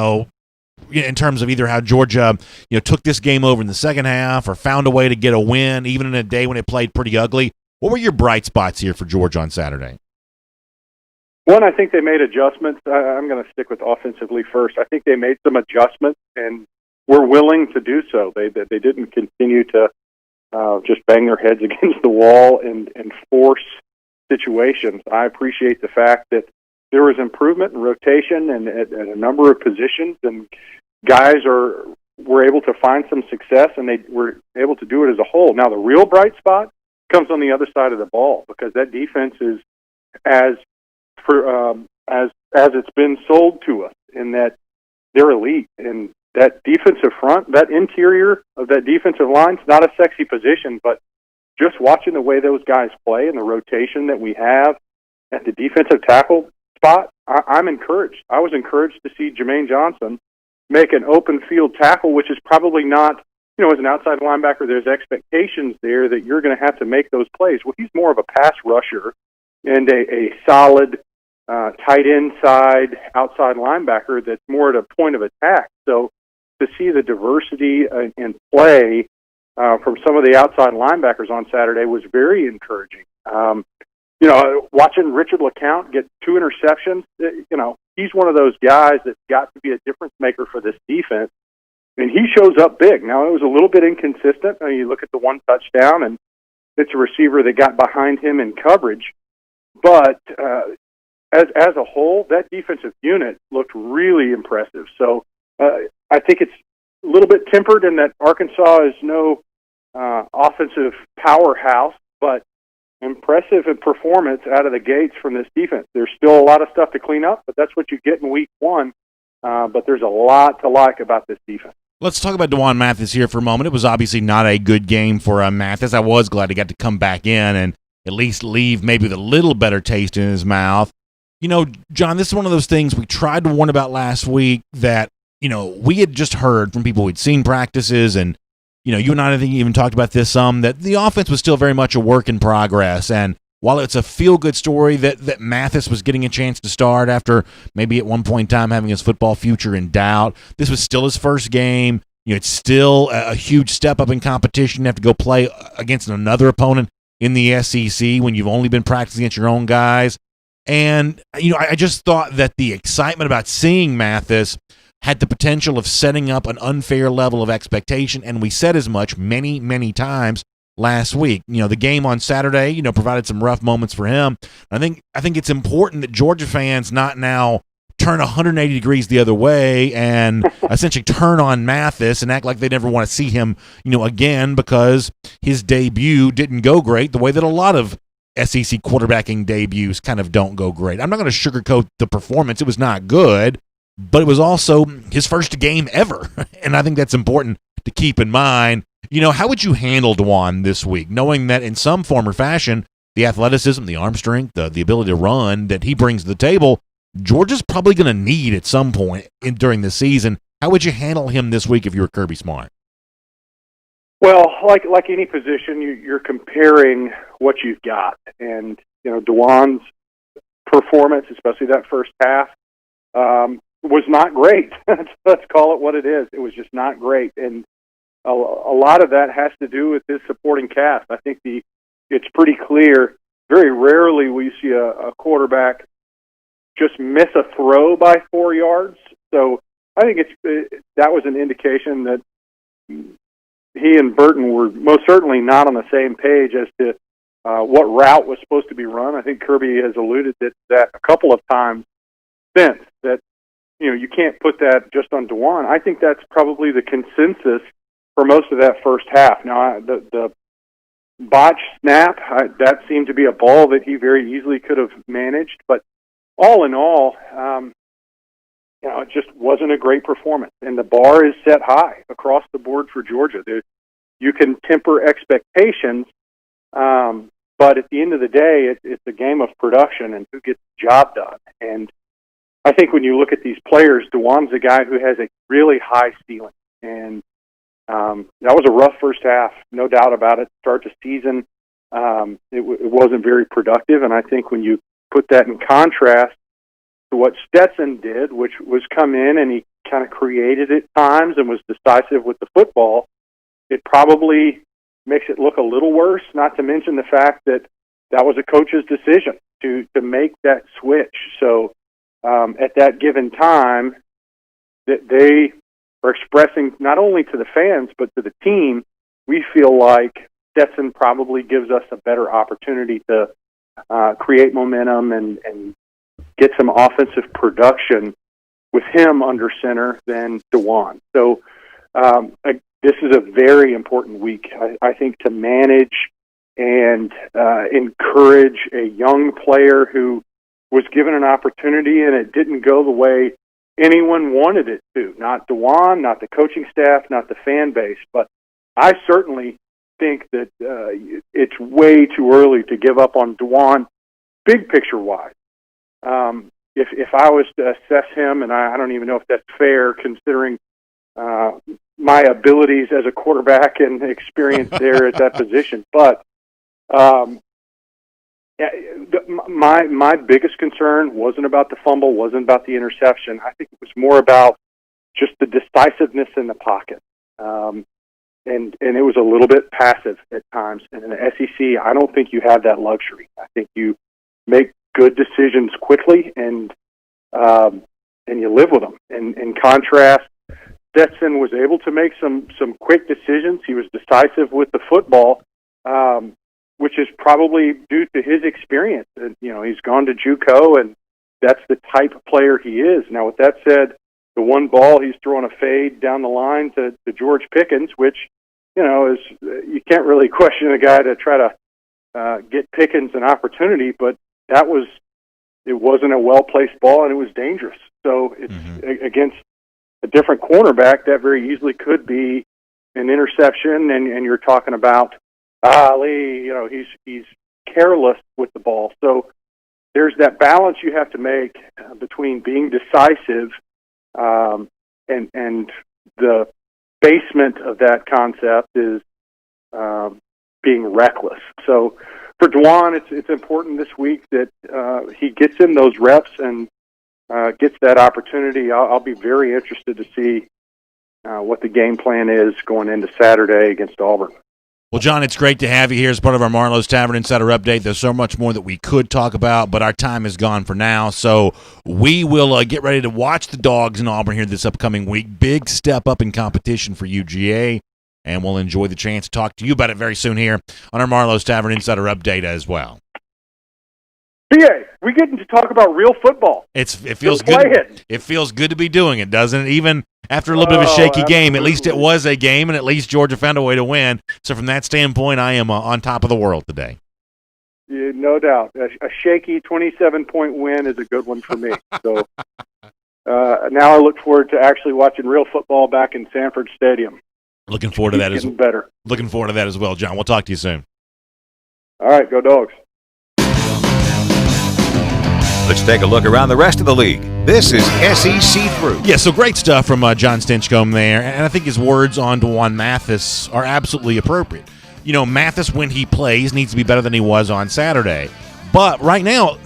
terms of either how Georgia, took this game over in the second half or found a way to get a win, even in a day when it played pretty ugly? What were your bright spots here for Georgia on Saturday? One, I think they made adjustments. I'm going to stick with offensively first. I think they made some adjustments and were willing to do so. They didn't continue to just bang their heads against the wall and force situations. I appreciate the fact that there was improvement in rotation and at a number of positions, and guys were able to find some success, and they were able to do it as a whole. Now, the real bright spot comes on the other side of the ball, because that defense is as it's been sold to us, in that they're elite, and that defensive front, that interior of that defensive line, is not a sexy position, but just watching the way those guys play and the rotation that we have at the defensive tackle spot, I'm encouraged. I was encouraged to see Jermaine Johnson make an open field tackle, which is probably not, as an outside linebacker, there's expectations there that you're going to have to make those plays. Well, he's more of a pass rusher and a solid tight end side outside linebacker that's more at a point of attack. So to see the diversity in play from some of the outside linebackers on Saturday was very encouraging. Watching Richard LeCount get 2 interceptions, he's one of those guys that's got to be a difference maker for this defense, and he shows up big. Now, it was a little bit inconsistent. You look at the 1 touchdown, and it's a receiver that got behind him in coverage, but as a whole, that defensive unit looked really impressive. So I think it's a little bit tempered in that Arkansas is no offensive powerhouse, but impressive in performance out of the gates from this defense. There's still a lot of stuff to clean up, but that's what you get in week 1. But there's a lot to like about this defense. Let's talk about D'Wan Mathis here for a moment. It was obviously not a good game for Mathis. I was glad he got to come back in and at least leave maybe with a little better taste in his mouth. John, this is one of those things we tried to warn about last week that, we had just heard from people who'd seen practices, and, you and I think even talked about this some, that the offense was still very much a work in progress. And while it's a feel-good story that Mathis was getting a chance to start after maybe at one point in time having his football future in doubt, this was still his first game. It's still a huge step up in competition to have to go play against another opponent in the SEC when you've only been practicing against your own guys. And, I just thought that the excitement about seeing Mathis had the potential of setting up an unfair level of expectation, and we said as much many, many times last week. The game on Saturday, provided some rough moments for him. I think it's important that Georgia fans not now turn 180 degrees the other way and essentially turn on Mathis and act like they never want to see him, again, because his debut didn't go great the way that a lot of SEC quarterbacking debuts kind of don't go great. I'm not going to sugarcoat the performance. It was not good, but it was also his first game ever, and I think that's important to keep in mind. How would you handle Dwan this week, knowing that in some form or fashion, the athleticism, the arm strength, the ability to run that he brings to the table, Georgia's probably going to need at some point during the season? How would you handle him this week if you were Kirby Smart? Well, like any position, you're comparing what you've got, and Dwan's performance, especially that first half, was not great. Let's call it what it is. It was just not great, and a lot of that has to do with his supporting cast. I think it's pretty clear. Very rarely will you see a quarterback just miss a throw by 4 yards. So I think that was an indication that he and Burton were most certainly not on the same page as to what route was supposed to be run. I think Kirby has alluded that a couple of times since, that you can't put that just on Dwan. I think that's probably the consensus for most of that first half. Now, the botch snap, that seemed to be a ball that he very easily could have managed, but all in all, it just wasn't a great performance. And the bar is set high across the board for Georgia. You can temper expectations, but at the end of the day, it's a game of production and who gets the job done. And I think when you look at these players, Dwan's a guy who has a really high ceiling. And that was a rough first half, no doubt about it. Start to season, it wasn't very productive. And I think when you put that in contrast to what Stetson did, which was come in and he kind of created at times and was decisive with the football, it probably makes it look a little worse, not to mention the fact that was a coach's decision to make that switch. So at that given time, that they are expressing not only to the fans but to the team, we feel like Stetson probably gives us a better opportunity to create momentum and get some offensive production with him under center than Dwan. So this is a very important week, I think, to manage and encourage a young player who was given an opportunity and it didn't go the way anyone wanted it to. Not Dwan, not the coaching staff, not the fan base. But I certainly think that it's way too early to give up on Dwan, big picture-wise. If I was to assess him, and I don't even know if that's fair considering my abilities as a quarterback and experience there at that position, but my biggest concern wasn't about the fumble, wasn't about the interception. I think it was more about just the decisiveness in the pocket. And it was a little bit passive at times. And in the SEC, I don't think you have that luxury. I think you make good decisions quickly and you live with them. And in contrast, Stetson was able to make some quick decisions. He was decisive with the football, which is probably due to his experience. And, he's gone to JUCO, and that's the type of player he is. Now, with that said, the one ball he's throwing a fade down the line to George Pickens, which, is you can't really question a guy to try to get Pickens an opportunity, but it wasn't a well-placed ball, and it was dangerous. So it's against a different cornerback, that very easily could be an interception, and you're talking about Ali, he's careless with the ball. So there's that balance you have to make between being decisive and the basement of that concept is being reckless. So for Dwan, it's important this week that he gets in those reps and gets that opportunity. I'll be very interested to see what the game plan is going into Saturday against Auburn. Well, Jon, it's great to have you here as part of our Marlowe's Tavern Insider Update. There's so much more that we could talk about, but our time is gone for now. So we will get ready to watch the Dogs in Auburn here this upcoming week. Big step up in competition for UGA, and we'll enjoy the chance to talk to you about it very soon here on our Marlowe's Tavern Insider Update as well. BA, we getting to talk about real football. It feels good. It feels good to be doing it, doesn't it? Even after a little bit of a shaky game, at least it was a game, and at least Georgia found a way to win. So from that standpoint, I am on top of the world today. Yeah, no doubt. A shaky 27-point win is a good one for me. So now I look forward to actually watching real football back in Sanford Stadium. Looking forward to that as well. Better. Looking forward to that as well, Jon. We'll talk to you soon. All right, go Dogs. Let's take a look around the rest of the league. This is SEC Through. Yeah, so great stuff from Jon Stinchcomb there, and I think his words on Dwan Mathis are absolutely appropriate. You know, Mathis, when he plays, needs to be better than he was on Saturday. But right now,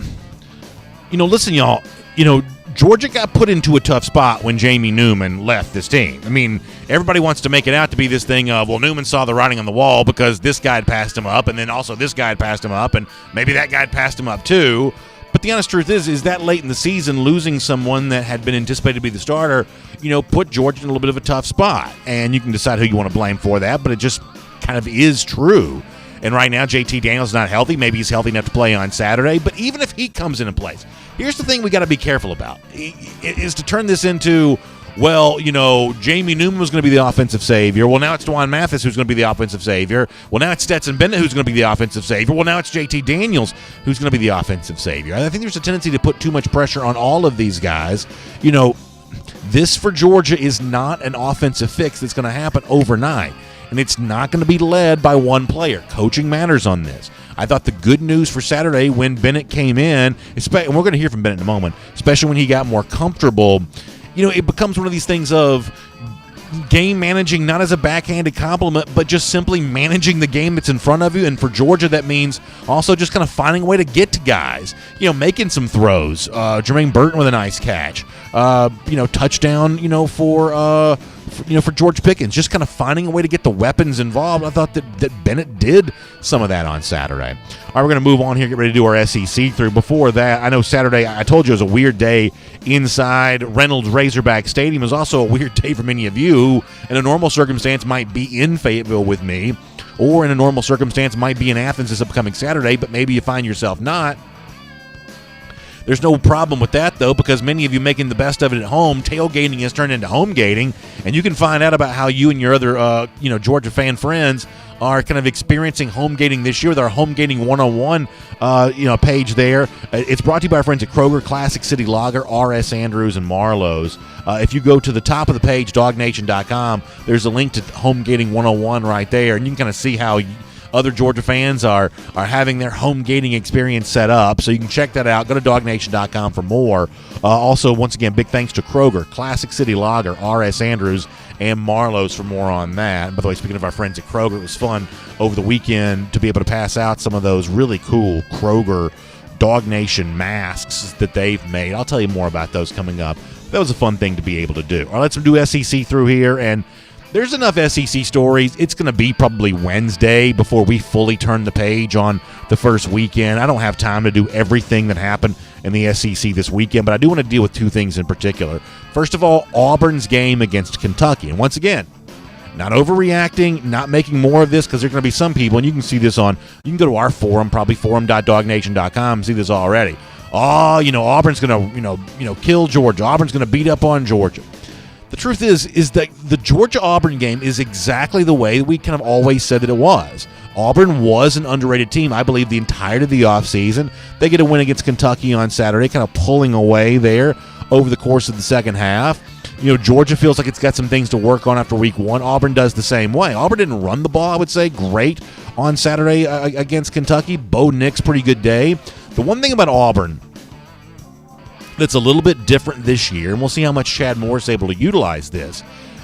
you know, listen, y'all, you know, Georgia got put into a tough spot when Jamie Newman left this team. I mean, everybody wants to make it out to be this thing of, well, Newman saw the writing on the wall because this guy had passed him up, and then also this guy had passed him up, and maybe that guy had passed him up too. But the honest truth is that late in the season, losing someone that had been anticipated to be the starter, you know, put Georgia in a little bit of a tough spot. And you can decide who you want to blame for that, but it just kind of is true. And right now, JT Daniels not healthy. Maybe he's healthy enough to play on Saturday. But even if he comes into place, here's the thing we got to be careful about, is to turn this into, well, you know, Jamie Newman was going to be the offensive savior. Well, now it's Dwan Mathis who's going to be the offensive savior. Well, now it's Stetson Bennett who's going to be the offensive savior. Well, now it's JT Daniels who's going to be the offensive savior. I think there's a tendency to put too much pressure on all of these guys. You know, this for Georgia is not an offensive fix that's going to happen overnight. And it's not going to be led by one player. Coaching matters on this. I thought the good news for Saturday when Bennett came in, and we're going to hear from Bennett in a moment, especially when he got more comfortable, you know, it becomes one of these things of game managing, not as a backhanded compliment, but just simply managing the game that's in front of you. And for Georgia, that means also just kind of finding a way to get to guys, you know, making some throws. Jermaine Burton with a nice catch, you know, touchdown, you know, for George Pickens, just kind of finding a way to get the weapons involved. I thought that Bennett did some of that on Saturday. All right, we're going to move on here, get ready to do our SEC through. Before that, I know Saturday, I told you it was a weird day inside Reynolds Razorback Stadium. It was also a weird day for many of you who, in a normal circumstance, might be in Fayetteville with me, or in a normal circumstance might be in Athens this upcoming Saturday, but maybe you find yourself not. There's no problem with that, though, because many of you making the best of it at home, tailgating has turned into homegating, and you can find out about how you and your other, Georgia fan friends are kind of experiencing homegating this year with our Homegating 101, page there. It's brought to you by our friends at Kroger, Classic City Lager, R.S. Andrews, and Marlowe's. If you go to the top of the page, DawgNation.com, there's a link to Homegating 101 right there, and you can kind of see how other Georgia fans are having their home gating experience set up. So you can check that out. Go to DawgNation.com for more. Also, once again, big thanks to Kroger, Classic City Lager, R.S. Andrews, and Marlowe's for more on that. By the way, speaking of our friends at Kroger, it was fun over the weekend to be able to pass out some of those really cool Kroger DawgNation masks that they've made. I'll tell you more about those coming up. That was a fun thing to be able to do. All right, let's do SEC through here, and there's enough SEC stories. It's going to be probably Wednesday before we fully turn the page on the first weekend. I don't have time to do everything that happened in the SEC this weekend, but I do want to deal with two things in particular. First of all, Auburn's game against Kentucky. And once again, not overreacting, not making more of this, because there are going to be some people, and you can see this you can go to our forum, probably forum.dawgnation.com, and see this already. Auburn's going to, kill Georgia. Auburn's going to beat up on Georgia. The truth is that the Georgia-Auburn game is exactly the way we kind of always said that it was. Auburn was an underrated team, I believe, the entirety of the offseason. They get a win against Kentucky on Saturday, kind of pulling away there over the course of the second half. You know, Georgia feels like it's got some things to work on after week one. Auburn does the same way. Auburn didn't run the ball, I would say, great on Saturday against Kentucky. Bo Nix, pretty good day. The one thing about Auburn that's a little bit different this year, and we'll see how much Chad Moore is able to utilize this.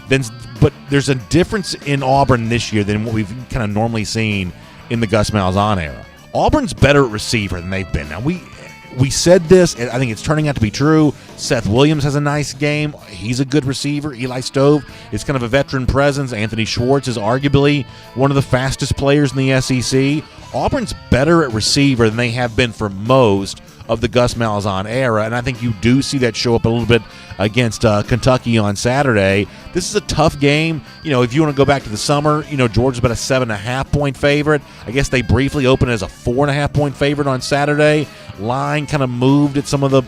But there's a difference in Auburn this year than what we've kind of normally seen in the Gus Malzahn era. Auburn's better at receiver than they've been. Now, we said this, and I think it's turning out to be true. Seth Williams has a nice game. He's a good receiver. Eli Stove is kind of a veteran presence. Anthony Schwartz is arguably one of the fastest players in the SEC. Auburn's better at receiver than they have been for most of the Gus Malzahn era, and I think you do see that show up a little bit against Kentucky on Saturday. This is a tough game. If you want to go back to the summer, Georgia's about a 7.5-point favorite. I guess they briefly opened as a 4.5-point favorite on Saturday. Line kind of moved at some of the,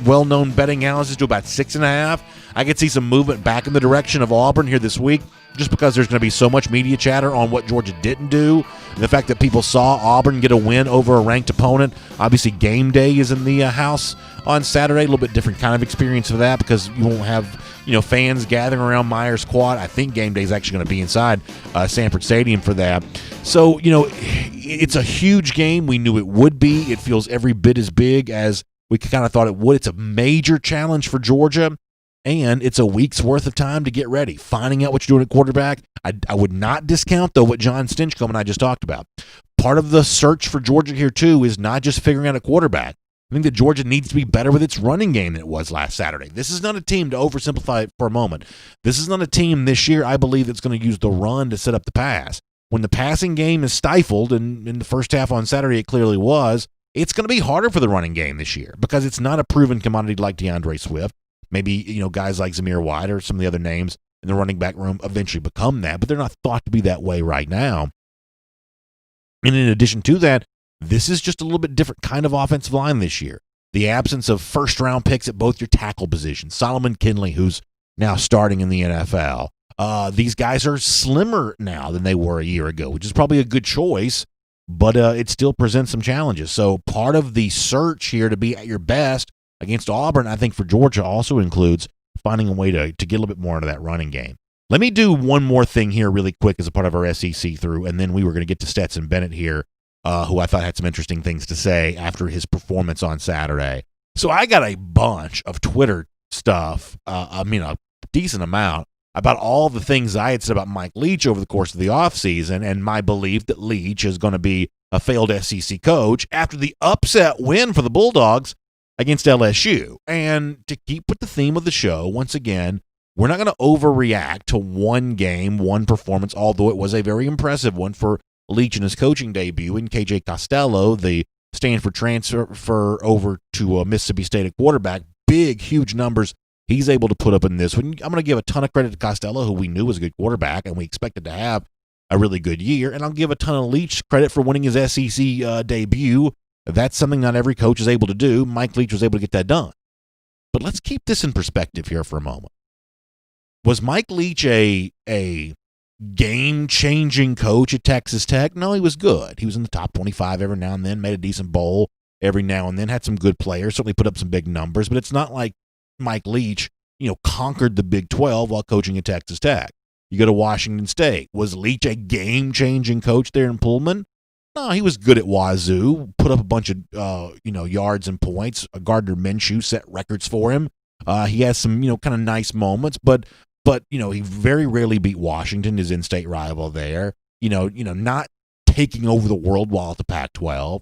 well-known betting houses to about 6.5. I could see some movement back in the direction of Auburn here this week, just because there's going to be so much media chatter on what Georgia didn't do. And the fact that people saw Auburn get a win over a ranked opponent. Obviously, game day is in the house on Saturday. A little bit different kind of experience for that, because you won't have fans gathering around Myers Quad. I think game day is actually going to be inside Sanford Stadium for that. So, it's a huge game. We knew it would be. It feels every bit as big as we kind of thought it would. It's a major challenge for Georgia. And it's a week's worth of time to get ready, finding out what you're doing at quarterback. I would not discount, though, what Jon Stinchcomb and I just talked about. Part of the search for Georgia here, too, is not just figuring out a quarterback. I think that Georgia needs to be better with its running game than it was last Saturday. This is not a team, to oversimplify it for a moment, this is not a team this year, I believe, that's going to use the run to set up the pass. When the passing game is stifled, and in the first half on Saturday it clearly was, it's going to be harder for the running game this year, because it's not a proven commodity like DeAndre Swift. Maybe, guys like Zamir White or some of the other names in the running back room eventually become that, but they're not thought to be that way right now. And in addition to that, this is just a little bit different kind of offensive line this year. The absence of first-round picks at both your tackle positions. Solomon Kinley, who's now starting in the NFL. These guys are slimmer now than they were a year ago, which is probably a good choice, but it still presents some challenges. So part of the search here to be at your best against Auburn, I think, for Georgia also includes finding a way to get a little bit more into that running game. Let me do one more thing here really quick as a part of our SEC through, and then we were going to get to Stetson Bennett here, who I thought had some interesting things to say after his performance on Saturday. So I got a bunch of Twitter stuff, a decent amount, about all the things I had said about Mike Leach over the course of the offseason, and my belief that Leach is going to be a failed SEC coach after the upset win for the Bulldogs against LSU. And to keep with the theme of the show, once again, we're not going to overreact to one game, one performance, although it was a very impressive one for Leach in his coaching debut. And KJ Costello, the Stanford transfer over to Mississippi State at quarterback, big, huge numbers he's able to put up in this one. I'm going to give a ton of credit to Costello, who we knew was a good quarterback, and we expected to have a really good year. And I'll give a ton of Leach credit for winning his SEC debut. That's something not every coach is able to do. Mike Leach was able to get that done. But let's keep this in perspective here for a moment. Was Mike Leach a game-changing coach at Texas Tech? No, he was good. He was in the top 25 every now and then, made a decent bowl every now and then, had some good players, certainly put up some big numbers, but it's not like Mike Leach, conquered the Big 12 while coaching at Texas Tech. You go to Washington State. Was Leach a game-changing coach there in Pullman? No, he was good at Wazoo, put up a bunch of, yards and points. Gardner Minshew set records for him. He has some, kind of nice moments, but he very rarely beat Washington, his in-state rival there. Not taking over the world while at the Pac-12.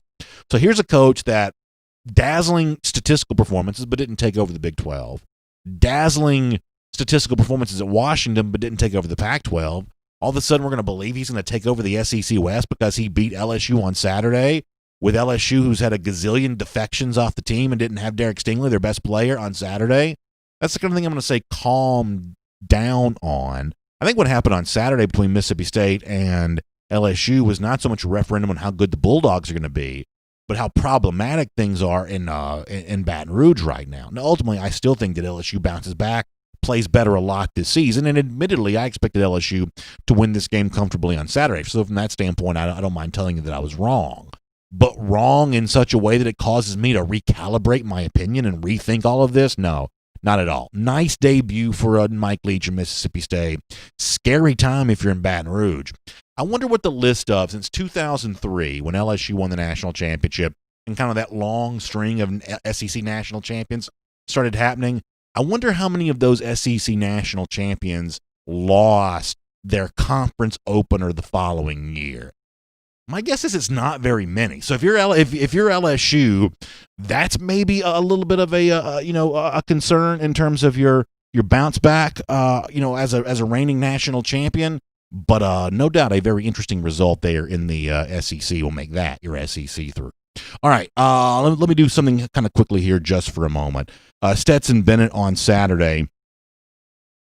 So here's a coach that dazzling statistical performances, but didn't take over the Big 12. Dazzling statistical performances at Washington, but didn't take over the Pac-12. All of a sudden, we're going to believe he's going to take over the SEC West because he beat LSU on Saturday, with LSU, who's had a gazillion defections off the team and didn't have Derek Stingley, their best player, on Saturday. That's the kind of thing I'm going to say calm down on. I think what happened on Saturday between Mississippi State and LSU was not so much a referendum on how good the Bulldogs are going to be, but how problematic things are in Baton Rouge right now. Now, ultimately, I still think that LSU bounces back, plays better a lot this season, and admittedly, I expected LSU to win this game comfortably on Saturday. So from that standpoint, I don't mind telling you that I was wrong. But wrong in such a way that it causes me to recalibrate my opinion and rethink all of this? No, not at all. Nice debut for Mike Leach in Mississippi State. Scary time if you're in Baton Rouge. I wonder what the list of, since 2003, when LSU won the national championship, and kind of that long string of SEC national champions started happening, I wonder how many of those SEC national champions lost their conference opener the following year. My guess is it's not very many. So if you're if you're LSU, that's maybe a little bit of a concern in terms of your bounce back, as a reigning national champion. But no doubt a very interesting result there in the SEC will make that your SEC through. All right, let me do something kind of quickly here just for a moment. Stetson Bennett on Saturday.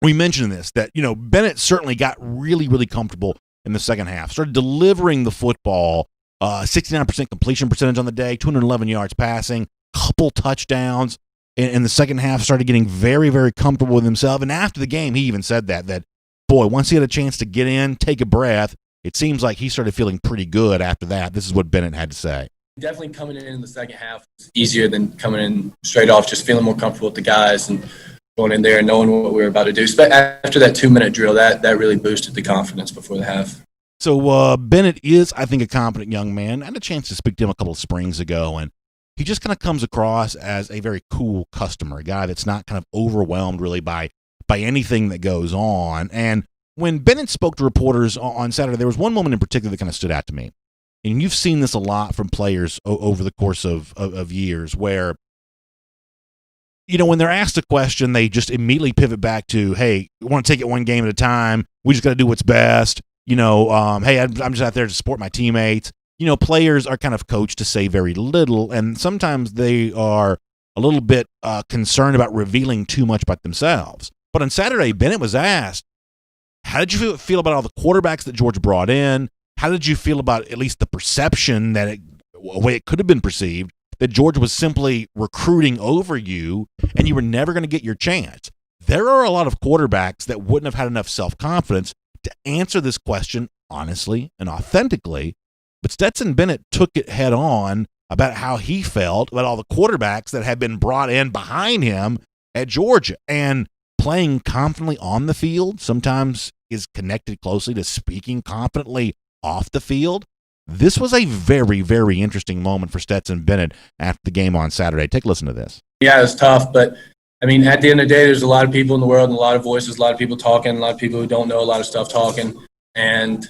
We mentioned this, that Bennett certainly got really, really comfortable in the second half. Started delivering the football, 69% completion percentage on the day, 211 yards passing, couple touchdowns. In the second half, started getting very, very comfortable with himself. And after the game, he even said that boy, once he had a chance to get in, take a breath, it seems like he started feeling pretty good after that. This is what Bennett had to say. Definitely coming in the second half was easier than coming in straight off, just feeling more comfortable with the guys and going in there and knowing what we were about to do. After that 2-minute drill, that really boosted the confidence before the half. So Bennett is, I think, a competent young man. I had a chance to speak to him a couple of springs ago, and he just kind of comes across as a very cool customer, a guy that's not kind of overwhelmed really by anything that goes on. And when Bennett spoke to reporters on Saturday, there was one moment in particular that kind of stood out to me. And you've seen this a lot from players over the course of years where, when they're asked a question, they just immediately pivot back to, hey, we want to take it one game at a time. We just got to do what's best. Hey, I'm just out there to support my teammates. Players are kind of coached to say very little, and sometimes they are a little bit concerned about revealing too much about themselves. But on Saturday, Bennett was asked, how did you feel about all the quarterbacks that Georgia brought in? How did you feel about at least the perception that a way it could have been perceived, that Georgia was simply recruiting over you and you were never going to get your chance? There are a lot of quarterbacks that wouldn't have had enough self-confidence to answer this question honestly and authentically, but Stetson Bennett took it head on about how he felt about all the quarterbacks that had been brought in behind him at Georgia. And playing confidently on the field sometimes is connected closely to speaking confidently off the field. This was a very, very interesting moment for Stetson Bennett after the game on Saturday. Take a listen to this. Yeah, it was tough, but at the end of the day, there's a lot of people in the world and a lot of voices, a lot of people talking, a lot of people who don't know a lot of stuff talking. And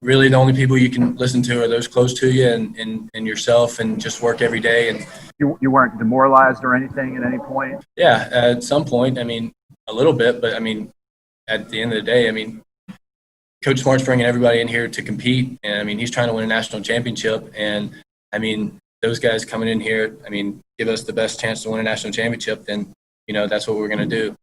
really the only people you can listen to are those close to you and yourself, and just work every day. And you weren't demoralized or anything at any point? Yeah, at some point, a little bit, but at the end of the day, Coach Smart's bringing everybody in here to compete, and he's trying to win a national championship. And those guys coming in here, give us the best chance to win a national championship, then that's what we're going to do.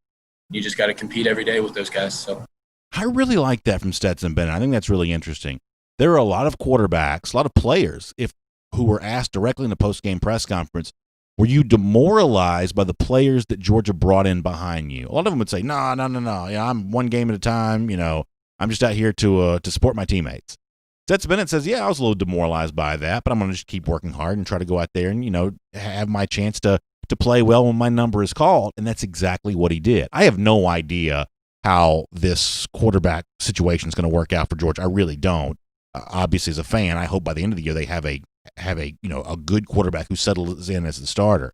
You just got to compete every day with those guys. So I really like that from Stetson Bennett. I think that's really interesting. There are a lot of quarterbacks, a lot of players, who were asked directly in the post-game press conference, were you demoralized by the players that Georgia brought in behind you? A lot of them would say, no. I'm one game at a time. I'm just out here to support my teammates. Stetson Bennett says, yeah, I was a little demoralized by that, but I'm going to just keep working hard and try to go out there and, have my chance to play well when my number is called. And that's exactly what he did. I have no idea how this quarterback situation is going to work out for Georgia. I really don't. Obviously, as a fan, I hope by the end of the year they have a good quarterback who settles in as the starter.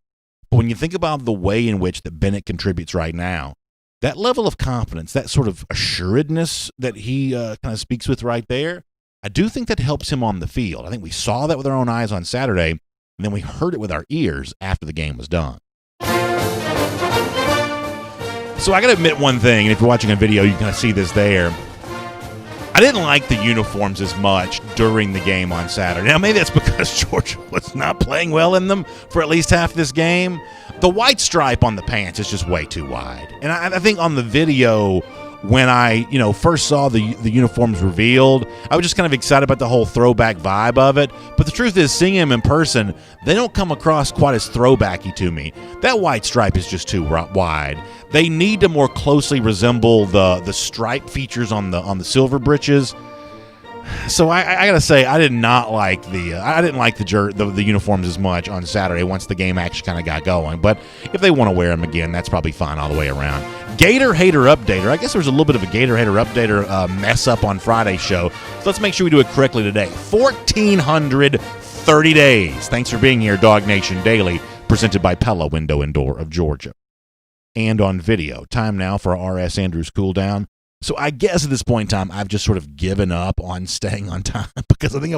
But when you think about the way in which that Bennett contributes right now, that level of confidence, that sort of assuredness that he kind of speaks with right there, I do think that helps him on the field. I think we saw that with our own eyes on Saturday, and then we heard it with our ears after the game was done. So I got to admit one thing, and if you're watching a video, you can kind of see this there. I didn't like the uniforms as much during the game on Saturday. Now, maybe that's because Georgia was not playing well in them for at least half this game. The white stripe on the pants is just way too wide. And I think on the video, when I first saw the uniforms revealed, I was just kind of excited about the whole throwback vibe of it. But the truth is, seeing him in person, they don't come across quite as throwbacky to me. That white stripe is just too wide. They need to more closely resemble the stripe features on the silver breeches. So I gotta say, I didn't like the uniforms as much on Saturday once the game actually kind of got going. But if they want to wear them again, that's probably fine all the way around. Gator Hater Updater. I guess there was a little bit of a Gator Hater Updater mess up on Friday's show. So let's make sure we do it correctly today. 1,430 days. Thanks for being here, DawgNation Daily, presented by Pella Window and Door of Georgia. And on video. Time now for R.S. Andrews Cooldown. So I guess at this point in time, I've just sort of given up on staying on time because I think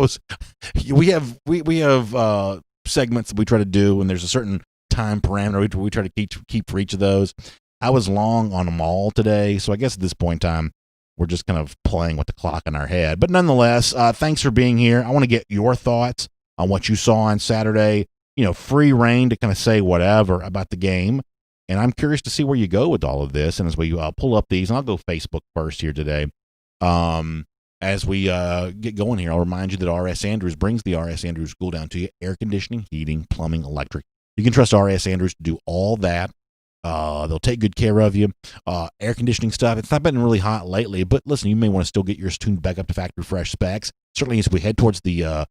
we have segments that we try to do, and there's a certain time parameter we try to keep for each of those. I was long on them all today, so I guess at this point in time, we're just kind of playing with the clock in our head. But nonetheless, thanks for being here. I want to get your thoughts on what you saw on Saturday. Free reign to kind of say whatever about the game. And I'm curious to see where you go with all of this. And as we pull up these, and I'll go Facebook first here today. As we get going here, I'll remind you that R.S. Andrews brings the R.S. Andrews Cooldown to you. Air conditioning, heating, plumbing, electric. You can trust R.S. Andrews to do all that. They'll take good care of you. Air conditioning stuff, it's not been really hot lately, but listen, you may want to still get yours tuned back up to factory fresh specs. Certainly as we head towards the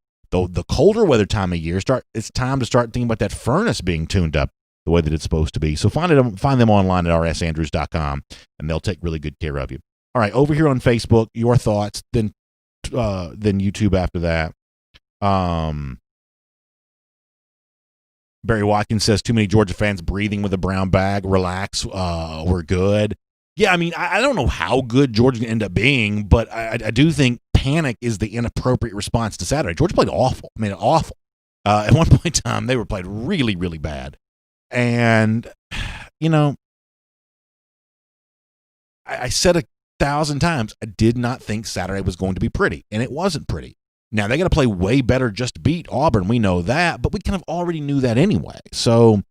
colder weather time of year, it's time to start thinking about that furnace being tuned up the way that it's supposed to be. So find them online at rsandrews.com, and they'll take really good care of you. All right, over here on Facebook, your thoughts, then YouTube after that. Barry Watkins says, too many Georgia fans breathing with a brown bag. Relax, we're good. Yeah, I mean, I don't know how good Georgia can end up being, but I do think panic is the inappropriate response to Saturday. Georgia played awful. I mean, awful. At one point in time, they were played really, really bad. And, I said 1,000 times, I did not think Saturday was going to be pretty, and it wasn't pretty. Now, they got to play way better just to beat Auburn. We know that, but we kind of already knew that anyway. So,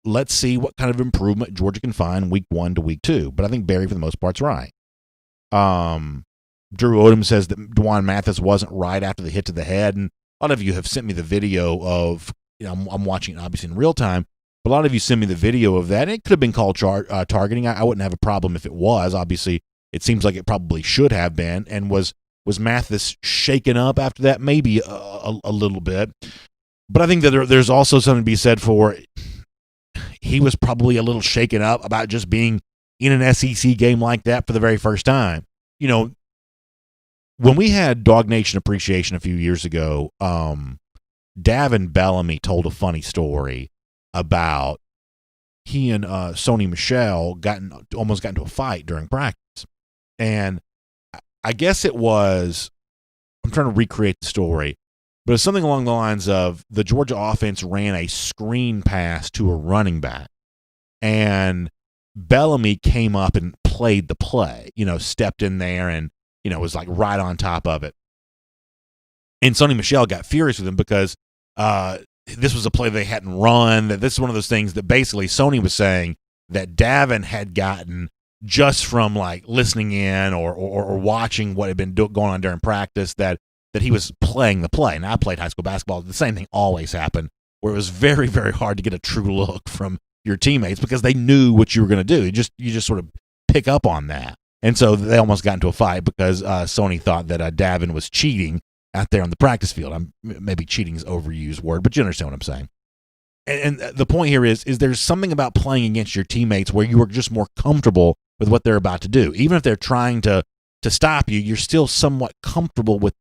let's see what kind of improvement Georgia can find week 1 to week 2. But I think Barry, for the most part, is right. Drew Odom says that DeJuan Mathis wasn't right after the hit to the head. And a lot of you have sent me the video of, I'm watching it obviously in real time, but a lot of you sent me the video of that. And it could have been called targeting. I wouldn't have a problem if it was. Obviously, it seems like it probably should have been. And was Mathis shaken up after that? Maybe a little bit. But I think that there's also something to be said for he was probably a little shaken up about just being in an SEC game like that for the very first time. When we had DawgNation Appreciation a few years ago, Davin Bellamy told a funny story about he and Sony Michel almost got into a fight during practice. And I guess it was, I'm trying to recreate the story, but it's something along the lines of the Georgia offense ran a screen pass to a running back, and Bellamy came up and played the play, stepped in there and, was like right on top of it. And Sony Michel got furious with him because this was a play they hadn't run, that this is one of those things that basically Sony was saying that Davin had gotten just from like listening in or watching what had been going on during practice, that he was playing the play. Now, I played high school basketball. The same thing always happened, where it was very, very hard to get a true look from your teammates because they knew what you were going to do. You just sort of pick up on that. And so they almost got into a fight because Sony thought that Davin was cheating out there on the practice field. Maybe cheating is an overused word, but you understand what I'm saying. And the point here is there's something about playing against your teammates where you are just more comfortable with what they're about to do. Even if they're trying to stop you, you're still somewhat comfortable with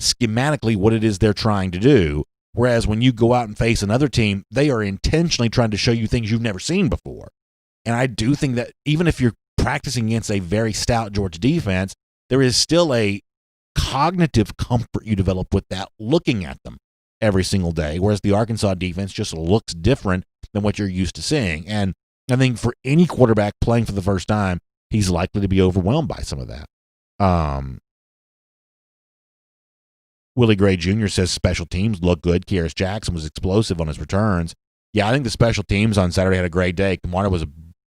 schematically what it is they're trying to do. Whereas when you go out and face another team, they are intentionally trying to show you things you've never seen before. And I do think that even if you're practicing against a very stout Georgia defense, there is still a cognitive comfort you develop with that, looking at them every single day, whereas the Arkansas defense just looks different than what you're used to seeing. And I think for any quarterback playing for the first time, he's likely to be overwhelmed by some of that. Willie Gray Jr. says special teams look good. Kearis Jackson was explosive on his returns. Yeah, I think the special teams on Saturday had a great day. Camarda was a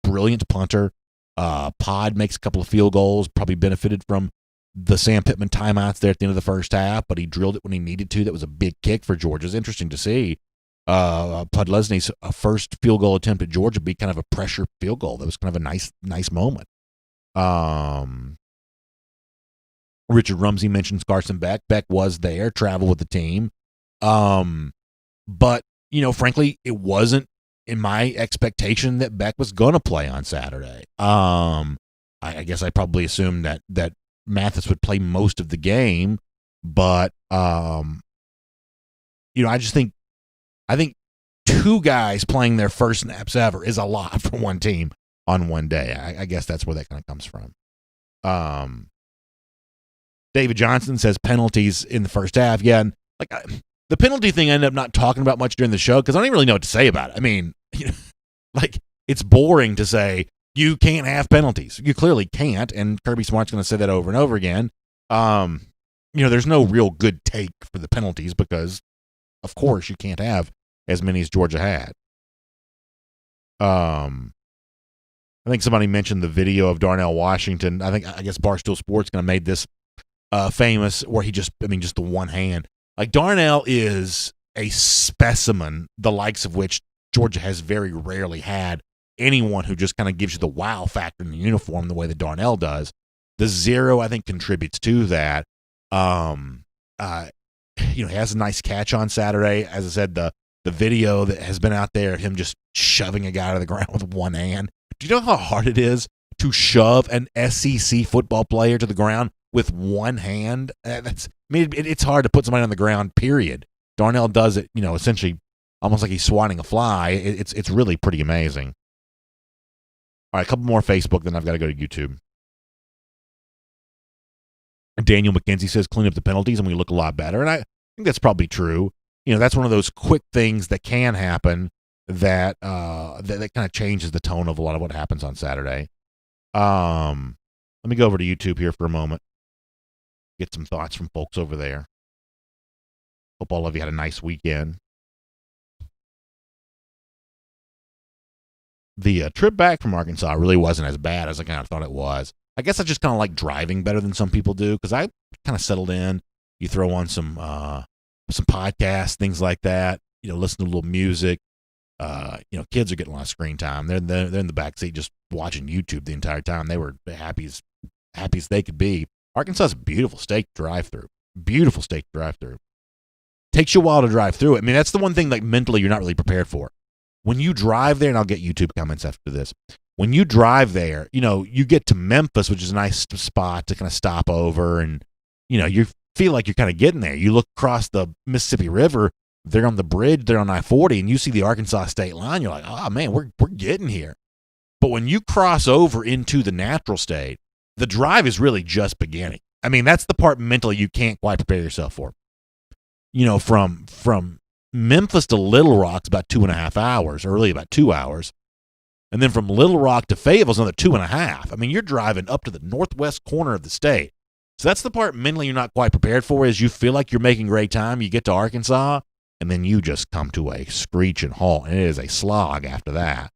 brilliant punter. Pod makes a couple of field goals, probably benefited from the Sam Pittman timeouts there at the end of the first half, but he drilled it when he needed to. That was a big kick for Georgia. It's interesting to see Podlesny's first field goal attempt at Georgia be kind of a pressure field goal. That was kind of a nice moment. Richard Rumsey mentions Carson Beck. Beck was there, traveled with the team. But, frankly, it wasn't in my expectation that Beck was going to play on Saturday. I guess I probably assumed that Mathis would play most of the game, but I think two guys playing their first snaps ever is a lot for one team on one day. I guess that's where that kind of comes from. David Johnson says penalties in the first half. Yeah, and the penalty thing I ended up not talking about much during the show because I don't even really know what to say about it. I mean, it's boring to say you can't have penalties. You clearly can't, and Kirby Smart's going to say that over and over again. There's no real good take for the penalties because, of course, you can't have as many as Georgia had. I think somebody mentioned the video of Darnell Washington. I guess Barstool Sports kind of made this famous where just the one hand. Like, Darnell is a specimen, the likes of which Georgia has very rarely had anyone who just kind of gives you the wow factor in the uniform the way that Darnell does. The zero, I think, contributes to that. He has a nice catch on Saturday. As I said, the video that has been out there of him just shoving a guy to the ground with one hand. Do you know how hard it is to shove an SEC football player to the ground with one hand? It's hard to put somebody on the ground, period. Darnell does it, essentially almost like he's swatting a fly. It's really pretty amazing. All right, a couple more Facebook, then I've got to go to YouTube. Daniel McKenzie says clean up the penalties and we look a lot better. And I think that's probably true. That's one of those quick things that can happen that kind of changes the tone of a lot of what happens on Saturday. Let me go over to YouTube here for a moment. Get some thoughts from folks over there. Hope all of you had a nice weekend. The trip back from Arkansas really wasn't as bad as I kind of thought it was. I guess I just kind of like driving better than some people do because I kind of settled in. You throw on some podcasts, things like that. Listen to a little music. Kids are getting a lot of screen time. They're in the back seat just watching YouTube the entire time. They were happy as they could be. Arkansas is a beautiful state to drive through. Beautiful state to drive through. Takes you a while to drive through it. I mean, that's the one thing mentally you're not really prepared for. When you drive there, and I'll get YouTube comments after this. When you drive there, you get to Memphis, which is a nice spot to kind of stop over, and you feel like you're kind of getting there. You look across the Mississippi River. They're on the bridge. They're on I-40, and you see the Arkansas state line. You're like, oh man, we're getting here. But when you cross over into the natural state, the drive is really just beginning. I mean, that's the part mentally you can't quite prepare yourself for. From Memphis to Little Rock's about 2.5 hours, or really about 2 hours. And then from Little Rock to Fayetteville's another 2.5. I mean, you're driving up to the northwest corner of the state. So that's the part mentally you're not quite prepared for, is you feel like you're making great time. You get to Arkansas, and then you just come to a screeching halt. And it is a slog after that,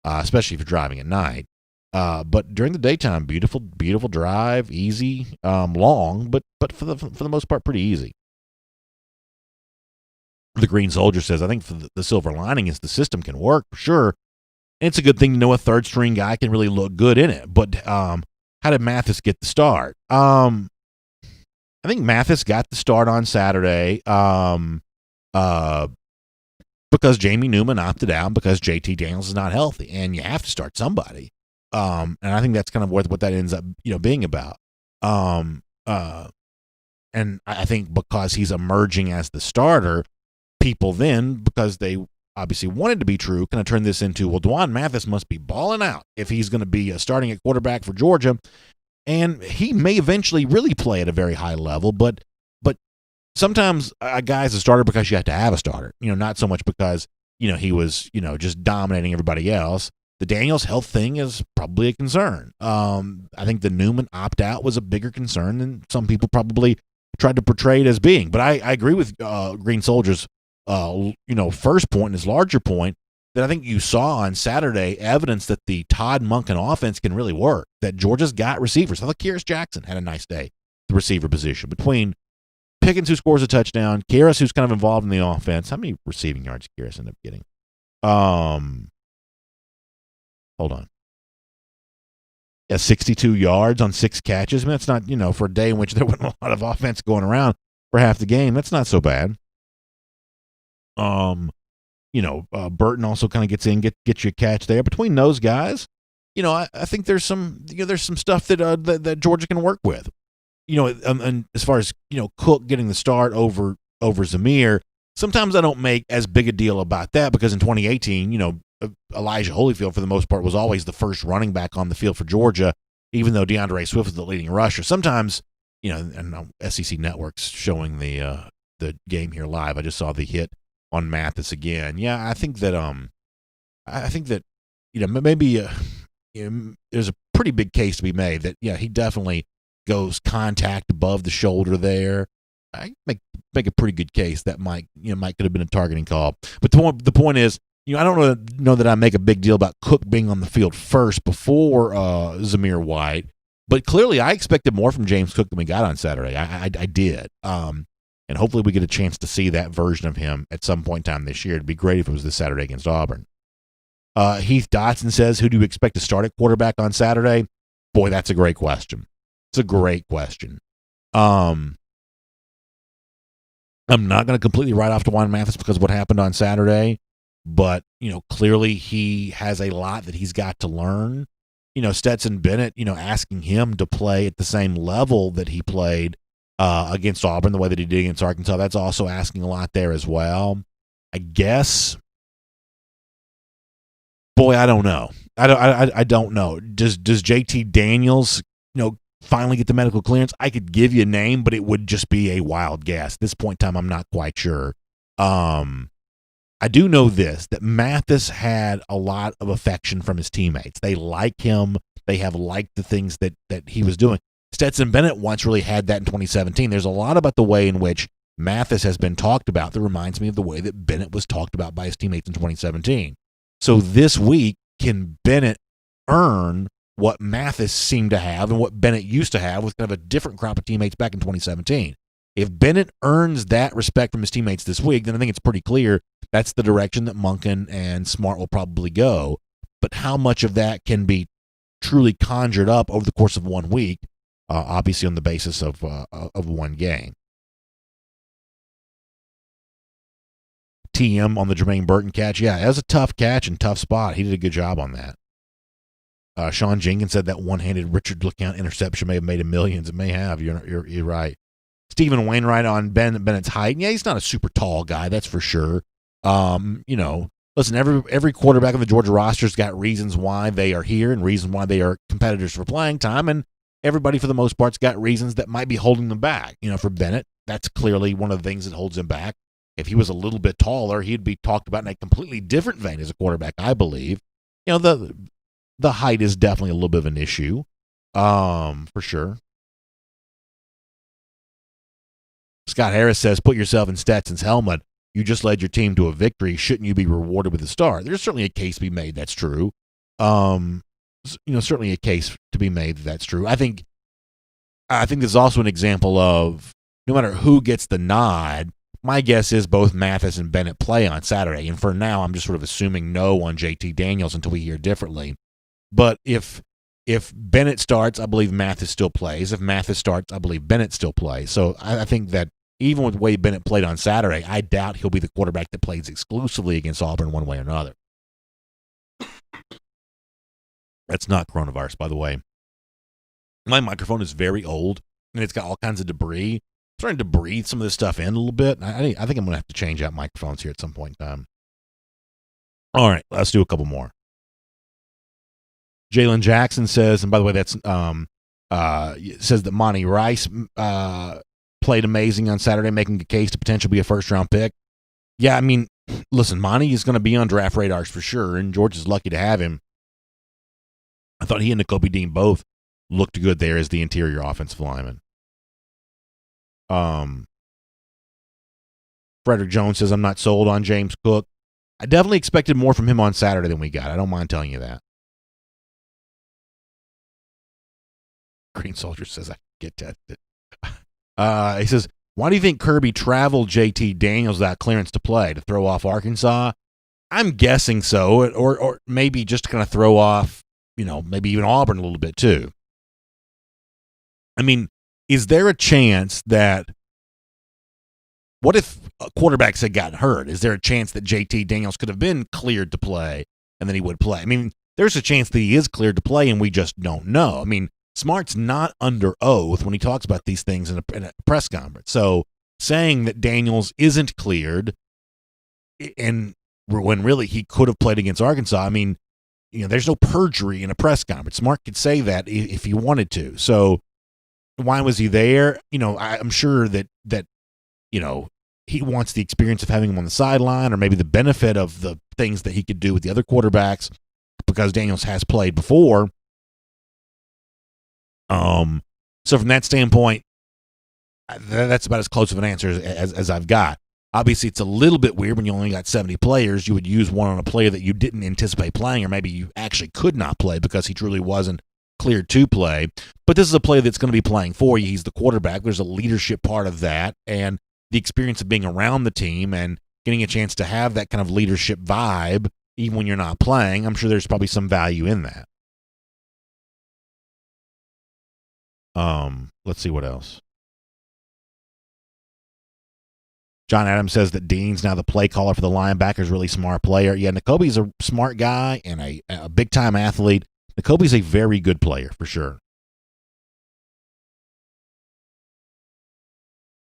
especially if you're driving at night. But during the daytime, beautiful, beautiful drive, easy, long, but for the most part, pretty easy. The Green Soldier says, I think the silver lining is the system can work for sure. And it's a good thing to know a third string guy can really look good in it. But how did Mathis get the start? I think Mathis got the start on Saturday because Jamie Newman opted out because JT Daniels is not healthy, and you have to start somebody. And I think that's kind of what that ends up being about. And I think because he's emerging as the starter, people then, because they obviously wanted to be true, kind of turn this into, well, Dwan Mathis must be balling out if he's going to be starting at quarterback for Georgia. And he may eventually really play at a very high level, but sometimes a guy's a starter because you have to have a starter, not so much because, he was, just dominating everybody else. The Daniels health thing is probably a concern. I think the Newman opt-out was a bigger concern than some people probably tried to portray it as being. But I agree with Green Soldier's first point and his larger point that I think you saw on Saturday evidence that the Todd Monken offense can really work, that Georgia's got receivers. I thought Kyrus Jackson had a nice day, the receiver position. Between Pickens, who scores a touchdown, Kyrus, who's kind of involved in the offense. How many receiving yards did Kyrus end up getting? Hold on. Yeah, 62 yards on 6 catches. I mean, that's not, for a day in which there wasn't a lot of offense going around for half the game, that's not so bad. Burton also kind of gets in, gets you a catch there. Between those guys, I think there's some stuff that Georgia can work with. And as far as Cook getting the start over Zamir, sometimes I don't make as big a deal about that because in 2018, Elijah Holyfield for the most part was always the first running back on the field for Georgia, even though DeAndre Swift is the leading rusher. Sometimes, and SEC Network's showing the game here live. I just saw the hit on Mathis again. Yeah, I think that maybe there's a pretty big case to be made that he definitely goes contact above the shoulder there. I make a pretty good case that might could have been a targeting call. But the point is, I don't know that I make a big deal about Cook being on the field first before Zamir White, but clearly I expected more from James Cook than we got on Saturday. I did. And hopefully we get a chance to see that version of him at some point in time this year. It'd be great if it was this Saturday against Auburn. Heath Dotson says, who do you expect to start at quarterback on Saturday? Boy, that's a great question. It's a great question. I'm not going to completely write off DeJuan Mathis because of what happened on Saturday, but, clearly he has a lot that he's got to learn. Stetson Bennett, asking him to play at the same level that he played against Auburn, the way that he did against Arkansas, that's also asking a lot there as well. I guess. Boy, I don't know. I don't know. Does JT Daniels, finally get the medical clearance? I could give you a name, but it would just be a wild guess. At this point in time, I'm not quite sure. I do know this, that Mathis had a lot of affection from his teammates. They like him. They have liked the things that he was doing. Stetson Bennett once really had that in 2017. There's a lot about the way in which Mathis has been talked about that reminds me of the way that Bennett was talked about by his teammates in 2017. So this week, can Bennett earn what Mathis seemed to have and what Bennett used to have with kind of a different crop of teammates back in 2017? If Bennett earns that respect from his teammates this week, then I think it's pretty clear that's the direction that Monken and Smart will probably go. But how much of that can be truly conjured up over the course of 1 week, obviously on the basis of one game. TM on the Jermaine Burton catch. Yeah, it was a tough catch and tough spot. He did a good job on that. Sean Jenkins said that one-handed Richard LeCount interception may have made him millions. It may have. You're right. Stephen Wainwright on Bennett's height. Yeah, he's not a super tall guy, that's for sure. Listen, every quarterback on the Georgia roster's got reasons why they are here and reasons why they are competitors for playing time, and everybody for the most part's got reasons that might be holding them back. For Bennett, that's clearly one of the things that holds him back. If he was a little bit taller, he'd be talked about in a completely different vein as a quarterback, I believe. The height is definitely a little bit of an issue, for sure. Scott Harris says, put yourself in Stetson's helmet. You just led your team to a victory. Shouldn't you be rewarded with a star? There's certainly a case to be made that's true. Certainly a case to be made that's true. I think there's also an example of no matter who gets the nod, my guess is both Mathis and Bennett play on Saturday. And for now, I'm just sort of assuming no on JT Daniels until we hear differently. But if Bennett starts, I believe Mathis still plays. If Mathis starts, I believe Bennett still plays. So I think that even with the way Bennett played on Saturday, I doubt he'll be the quarterback that plays exclusively against Auburn one way or another. That's not coronavirus, by the way. My microphone is very old, and it's got all kinds of debris. I'm starting to breathe some of this stuff in a little bit. I think I'm going to have to change out microphones here at some point in time. All right, let's do a couple more. Jalen Jackson says, and by the way, that's says that Monty Rice played amazing on Saturday, making a case to potentially be a first-round pick. Yeah, I mean, listen, Monty is going to be on draft radars for sure, and Georgia's lucky to have him. I thought he and Nakobe Dean both looked good there as the interior offensive lineman. Frederick Jones says, I'm not sold on James Cook. I definitely expected more from him on Saturday than we got. I don't mind telling you that. Green Soldier says, I get tested. He says, why do you think Kirby traveled JT Daniels without clearance to play? To throw off Arkansas? I'm guessing so, or maybe just to kind of throw off, maybe even Auburn a little bit too. I mean, is there a chance that, what if quarterbacks had gotten hurt? Is there a chance that JT Daniels could have been cleared to play and then he would play? I mean, there's a chance that he is cleared to play and we just don't know. I mean, Smart's not under oath when he talks about these things in a press conference. So saying that Daniels isn't cleared and when really he could have played against Arkansas, I mean, there's no perjury in a press conference. Smart could say that if he wanted to. So why was he there? I'm sure that he wants the experience of having him on the sideline, or maybe the benefit of the things that he could do with the other quarterbacks, because Daniels has played before. So from that standpoint, that's about as close of an answer as I've got. Obviously, it's a little bit weird when you only got 70 players. You would use one on a player that you didn't anticipate playing, or maybe you actually could not play because he truly wasn't cleared to play. But this is a player that's going to be playing for you. He's the quarterback. There's a leadership part of that, and the experience of being around the team and getting a chance to have that kind of leadership vibe, even when you're not playing. I'm sure there's probably some value in that. Let's see what else. John Adams says that Dean's now the play caller for the linebackers, really smart player. Yeah, Nakobe's a smart guy and a big-time athlete. Nakobe's a very good player, for sure.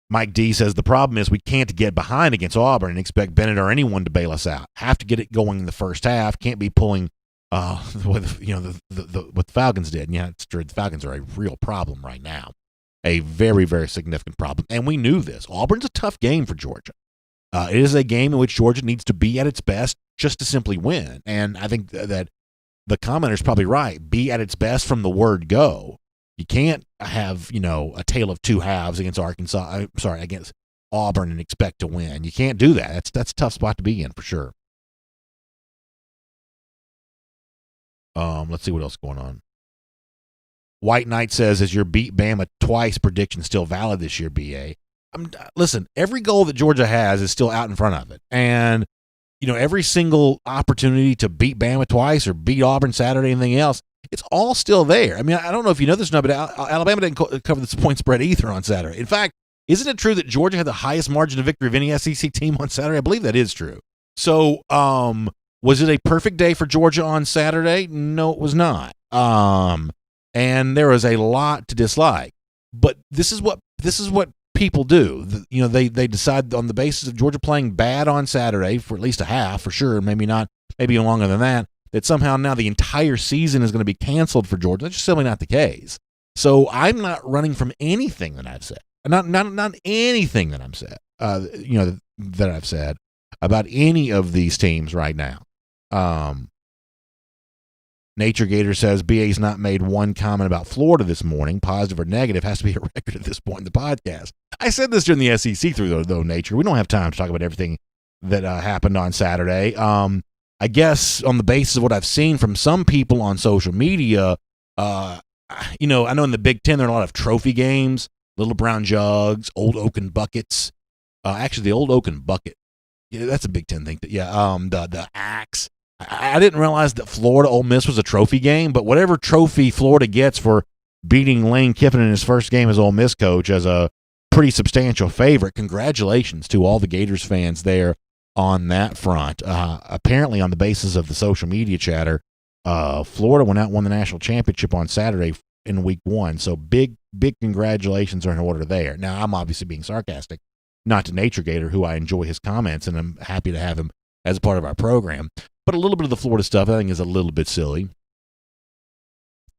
Mike D says the problem is we can't get behind against Auburn and expect Bennett or anyone to bail us out. Have to get it going in the first half. Can't be pulling what the Falcons did. And yeah, it's true. The Falcons are a real problem right now. A very, very significant problem. And we knew this. Auburn's a tough game for Georgia. It is a game in which Georgia needs to be at its best just to simply win. And I think that the commenter's probably right. Be at its best from the word go. You can't have, a tale of two halves against against Auburn and expect to win. You can't do that. That's a tough spot to be in for sure. Let's see what else is going on. White Knight says, is your beat Bama twice prediction still valid this year, BA? Listen, every goal that Georgia has is still out in front of it. And, every single opportunity to beat Bama twice or beat Auburn Saturday, anything else, it's all still there. I mean, I don't know if you know this or not, but Alabama didn't cover this point spread either on Saturday. In fact, isn't it true that Georgia had the highest margin of victory of any SEC team on Saturday? I believe that is true. So, was it a perfect day for Georgia on Saturday? No, it was not. And there was a lot to dislike. But this is what people do. They decide on the basis of Georgia playing bad on Saturday for at least a half, for sure, maybe longer than that somehow now the entire season is going to be canceled for Georgia. That's just simply not the case. So I'm not running from anything that I've said. Not anything that that I've said about any of these teams right now. Nature Gator says BA's not made one comment about Florida this morning, positive or negative. Has to be a record at this point in the podcast. I said this during the SEC through though, Nature. We don't have time to talk about everything that happened on Saturday. I guess on the basis of what I've seen from some people on social media, I know in the Big Ten there are a lot of trophy games, little brown jugs, old oaken buckets. Actually, the old oaken bucket, yeah, that's a Big Ten thing. The axe. I didn't realize that Florida Ole Miss was a trophy game, but whatever trophy Florida gets for beating Lane Kiffin in his first game as Ole Miss coach as a pretty substantial favorite, congratulations to all the Gators fans there on that front. Apparently, on the basis of the social media chatter, Florida went out and won the national championship on Saturday in week 1. So big congratulations are in order there. Now, I'm obviously being sarcastic, not to Nature Gator, who I enjoy his comments, and I'm happy to have him as a part of our program. But a little bit of the Florida stuff, I think, is a little bit silly.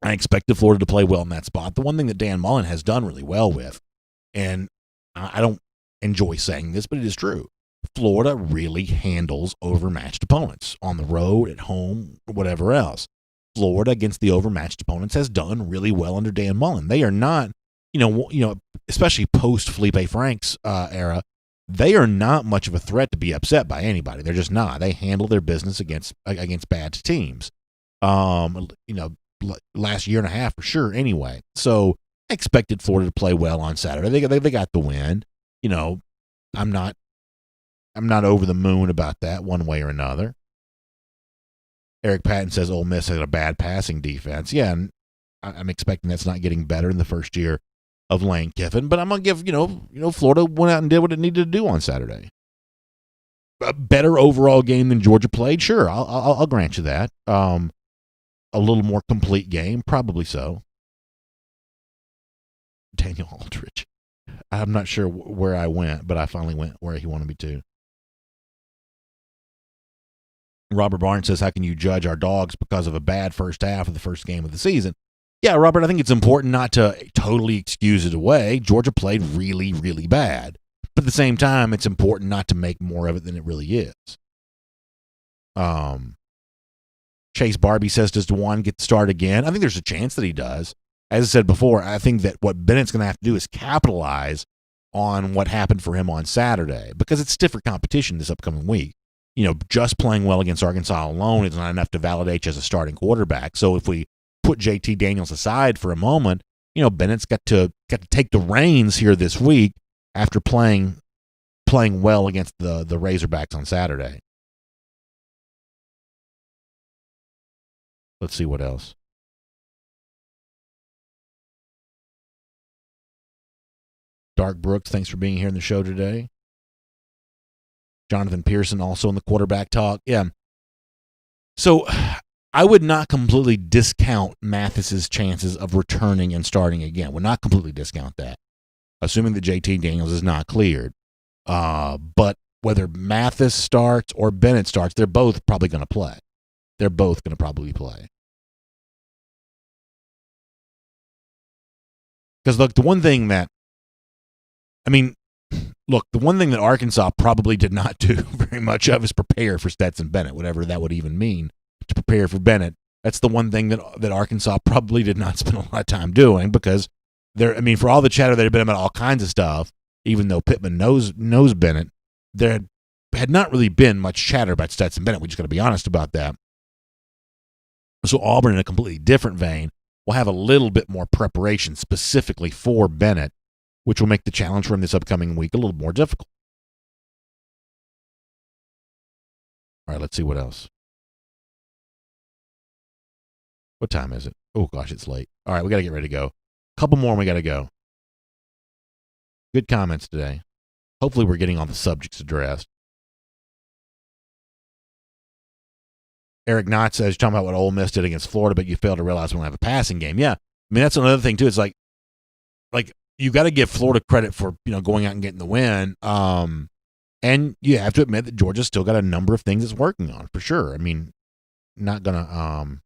I expected Florida to play well in that spot. The one thing that Dan Mullen has done really well with, and I don't enjoy saying this, but it is true, Florida really handles overmatched opponents on the road, at home, whatever else. Florida against the overmatched opponents has done really well under Dan Mullen. They are not, especially post Felipe Franks era, they are not much of a threat to be upset by anybody. They're just not. They handle their business against bad teams. Last year and a half for sure. Anyway, so I expected Florida to play well on Saturday. They got the win. I'm not over the moon about that one way or another. Eric Patton says Ole Miss had a bad passing defense. Yeah, and I'm expecting that's not getting better in the first year of Lane Kiffin, but I'm going to give, Florida went out and did what it needed to do on Saturday. A better overall game than Georgia played? Sure, I'll grant you that. A little more complete game? Probably so. Daniel Aldridge. I'm not sure where I went, but I finally went where he wanted me to. Robert Barnes says, how can you judge our Dogs because of a bad first half of the first game of the season? Yeah, Robert, I think it's important not to totally excuse it away. Georgia played really, really bad. But at the same time, it's important not to make more of it than it really is. Chase Barbie says, does DeJuan get to start again? I think there's a chance that he does. As I said before, I think that what Bennett's going to have to do is capitalize on what happened for him on Saturday, because it's stiffer competition this upcoming week. Just playing well against Arkansas alone is not enough to validate you as a starting quarterback. So if we put JT Daniels aside for a moment, Bennett's got to take the reins here this week after playing well against the Razorbacks on Saturday. Let's see what else. Dark Brooks, thanks for being here in the show today. Jonathan Pearson also in the quarterback talk. Yeah. So I would not completely discount Mathis's chances of returning and starting again. Would not completely discount that, assuming that JT Daniels is not cleared. But whether Mathis starts or Bennett starts, they're both probably going to play. They're both going to probably play. Because look, the one thing that Arkansas probably did not do very much of is prepare for Stetson Bennett, whatever that would even mean, to prepare for Bennett. That's the one thing that Arkansas probably did not spend a lot of time doing, because for all the chatter that had been about all kinds of stuff, even though Pittman knows Bennett, there had not really been much chatter about Stetson Bennett. We just got to be honest about that. So Auburn, in a completely different vein, will have a little bit more preparation specifically for Bennett, which will make the challenge for him this upcoming week a little more difficult. All right, let's see what else. What time is it? Oh, gosh, it's late. All right, we got to get ready to go. A couple more and we got to go. Good comments today. Hopefully we're getting all the subjects addressed. Eric Knott says, you're talking about what Ole Miss did against Florida, but you fail to realize we don't have a passing game. Yeah, that's another thing, too. It's like you got to give Florida credit for, going out and getting the win. And you have to admit that Georgia's still got a number of things it's working on, for sure. Not gonna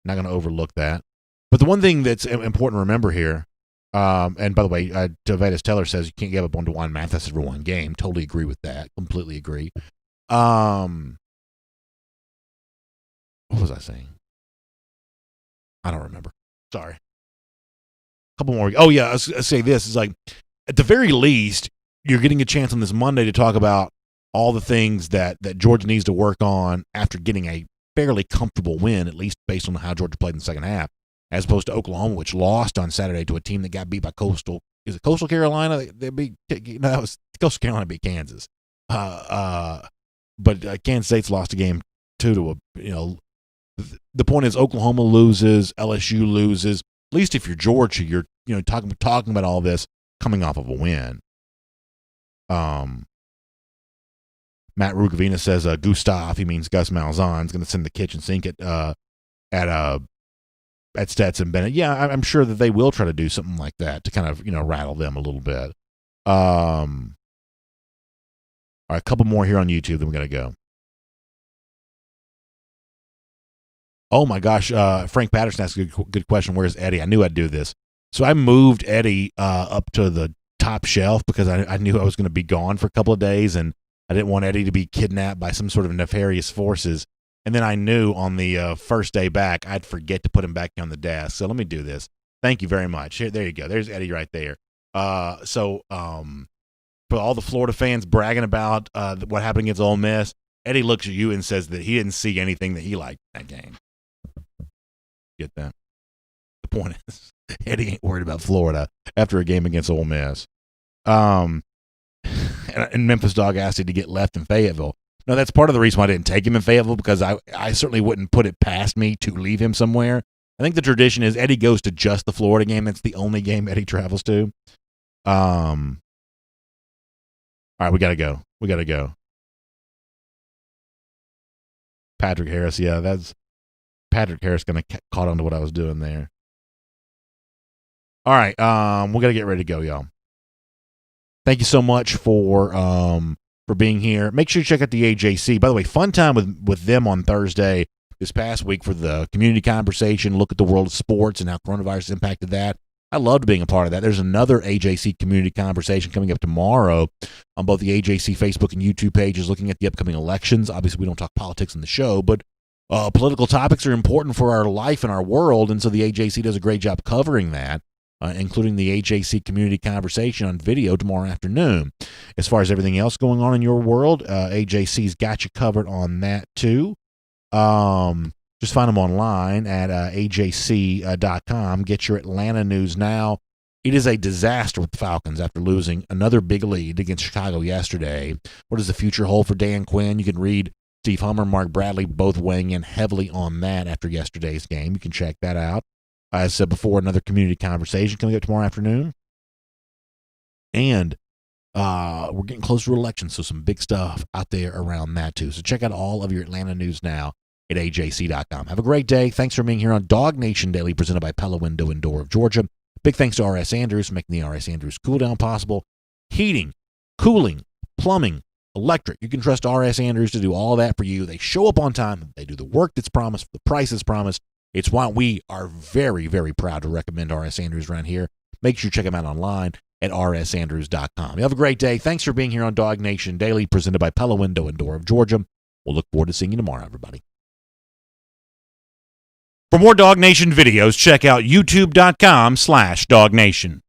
overlook that. But the one thing that's important to remember here, and by the way, Tavedas Teller says you can't give up on DeJuan Mathis for one game. Totally agree with that. Completely agree. What was I saying? I don't remember. Sorry. A couple more. Oh, yeah. I say this. It's like, at the very least, you're getting a chance on this Monday to talk about all the things that Georgia needs to work on after getting a fairly comfortable win, at least based on how Georgia played in the second half, as opposed to Oklahoma, which lost on Saturday to a team that got beat by Coastal. Is it Coastal Carolina? That was Coastal Carolina beat Kansas. But Kansas State's lost a game too to the point is Oklahoma loses, LSU loses. At least if you're Georgia, you're talking about all this coming off of a win. Matt Rugavina says Gustav, he means Gus Malzahn, is going to send the kitchen sink at Stetson Bennett. Yeah, I'm sure that they will try to do something like that to kind of rattle them a little bit. All right, a couple more here on YouTube, then we got to go. Oh my gosh, Frank Patterson asked a good question. Where's Eddie? I knew I'd do this. So I moved Eddie up to the top shelf because I knew I was going to be gone for a couple of days, and I didn't want Eddie to be kidnapped by some sort of nefarious forces. And then I knew on the first day back, I'd forget to put him back on the desk. So let me do this. Thank you very much. Here, there you go. There's Eddie right there. For all the Florida fans bragging about what happened against Ole Miss, Eddie looks at you and says that he didn't see anything that he liked in that game. Get that? The point is, Eddie ain't worried about Florida after a game against Ole Miss. And Memphis Dog asked him to get left in Fayetteville. No, that's part of the reason why I didn't take him in Fayetteville, because I certainly wouldn't put it past me to leave him somewhere. I think the tradition is Eddie goes to just the Florida game. That's the only game Eddie travels to. All right, we got to go. Patrick Harris, yeah, that's Patrick Harris going to caught on to what I was doing there. All right, we got to get ready to go, y'all. Thank you so much for for being here. Make sure you check out the AJC. By the way, fun time with them on Thursday this past week for the community conversation, look at the world of sports and how coronavirus impacted that. I loved being a part of that. There's another AJC community conversation coming up tomorrow on both the AJC Facebook and YouTube pages, looking at the upcoming elections. Obviously, we don't talk politics in the show, but political topics are important for our life and our world, and so the AJC does a great job covering that, including the AJC community conversation on video tomorrow afternoon. As far as everything else going on in your world, AJC's got you covered on that too. Just find them online at ajc.com. Get your Atlanta news now. It is a disaster with the Falcons after losing another big lead against Chicago yesterday. What does the future hold for Dan Quinn? You can read Steve Hummer and Mark Bradley both weighing in heavily on that after yesterday's game. You can check that out. As I said before, another community conversation coming up tomorrow afternoon. And we're getting closer to elections, so some big stuff out there around that too. So check out all of your Atlanta news now at ajc.com. Have a great day. Thanks for being here on DawgNation Daily, presented by Pella Window and Door of Georgia. Big thanks to R.S. Andrews for making the R.S. Andrews Cooldown possible. Heating, cooling, plumbing, electric. You can trust R.S. Andrews to do all that for you. They show up on time. They do the work that's promised, the price that's promised. It's why we are very, very proud to recommend R.S. Andrews around here. Make sure you check them out online at rsandrews.com. You have a great day. Thanks for being here on DawgNation Daily, presented by Pella Window and Door of Georgia. We'll look forward to seeing you tomorrow, everybody. For more DawgNation videos, check out youtube.com/DawgNation.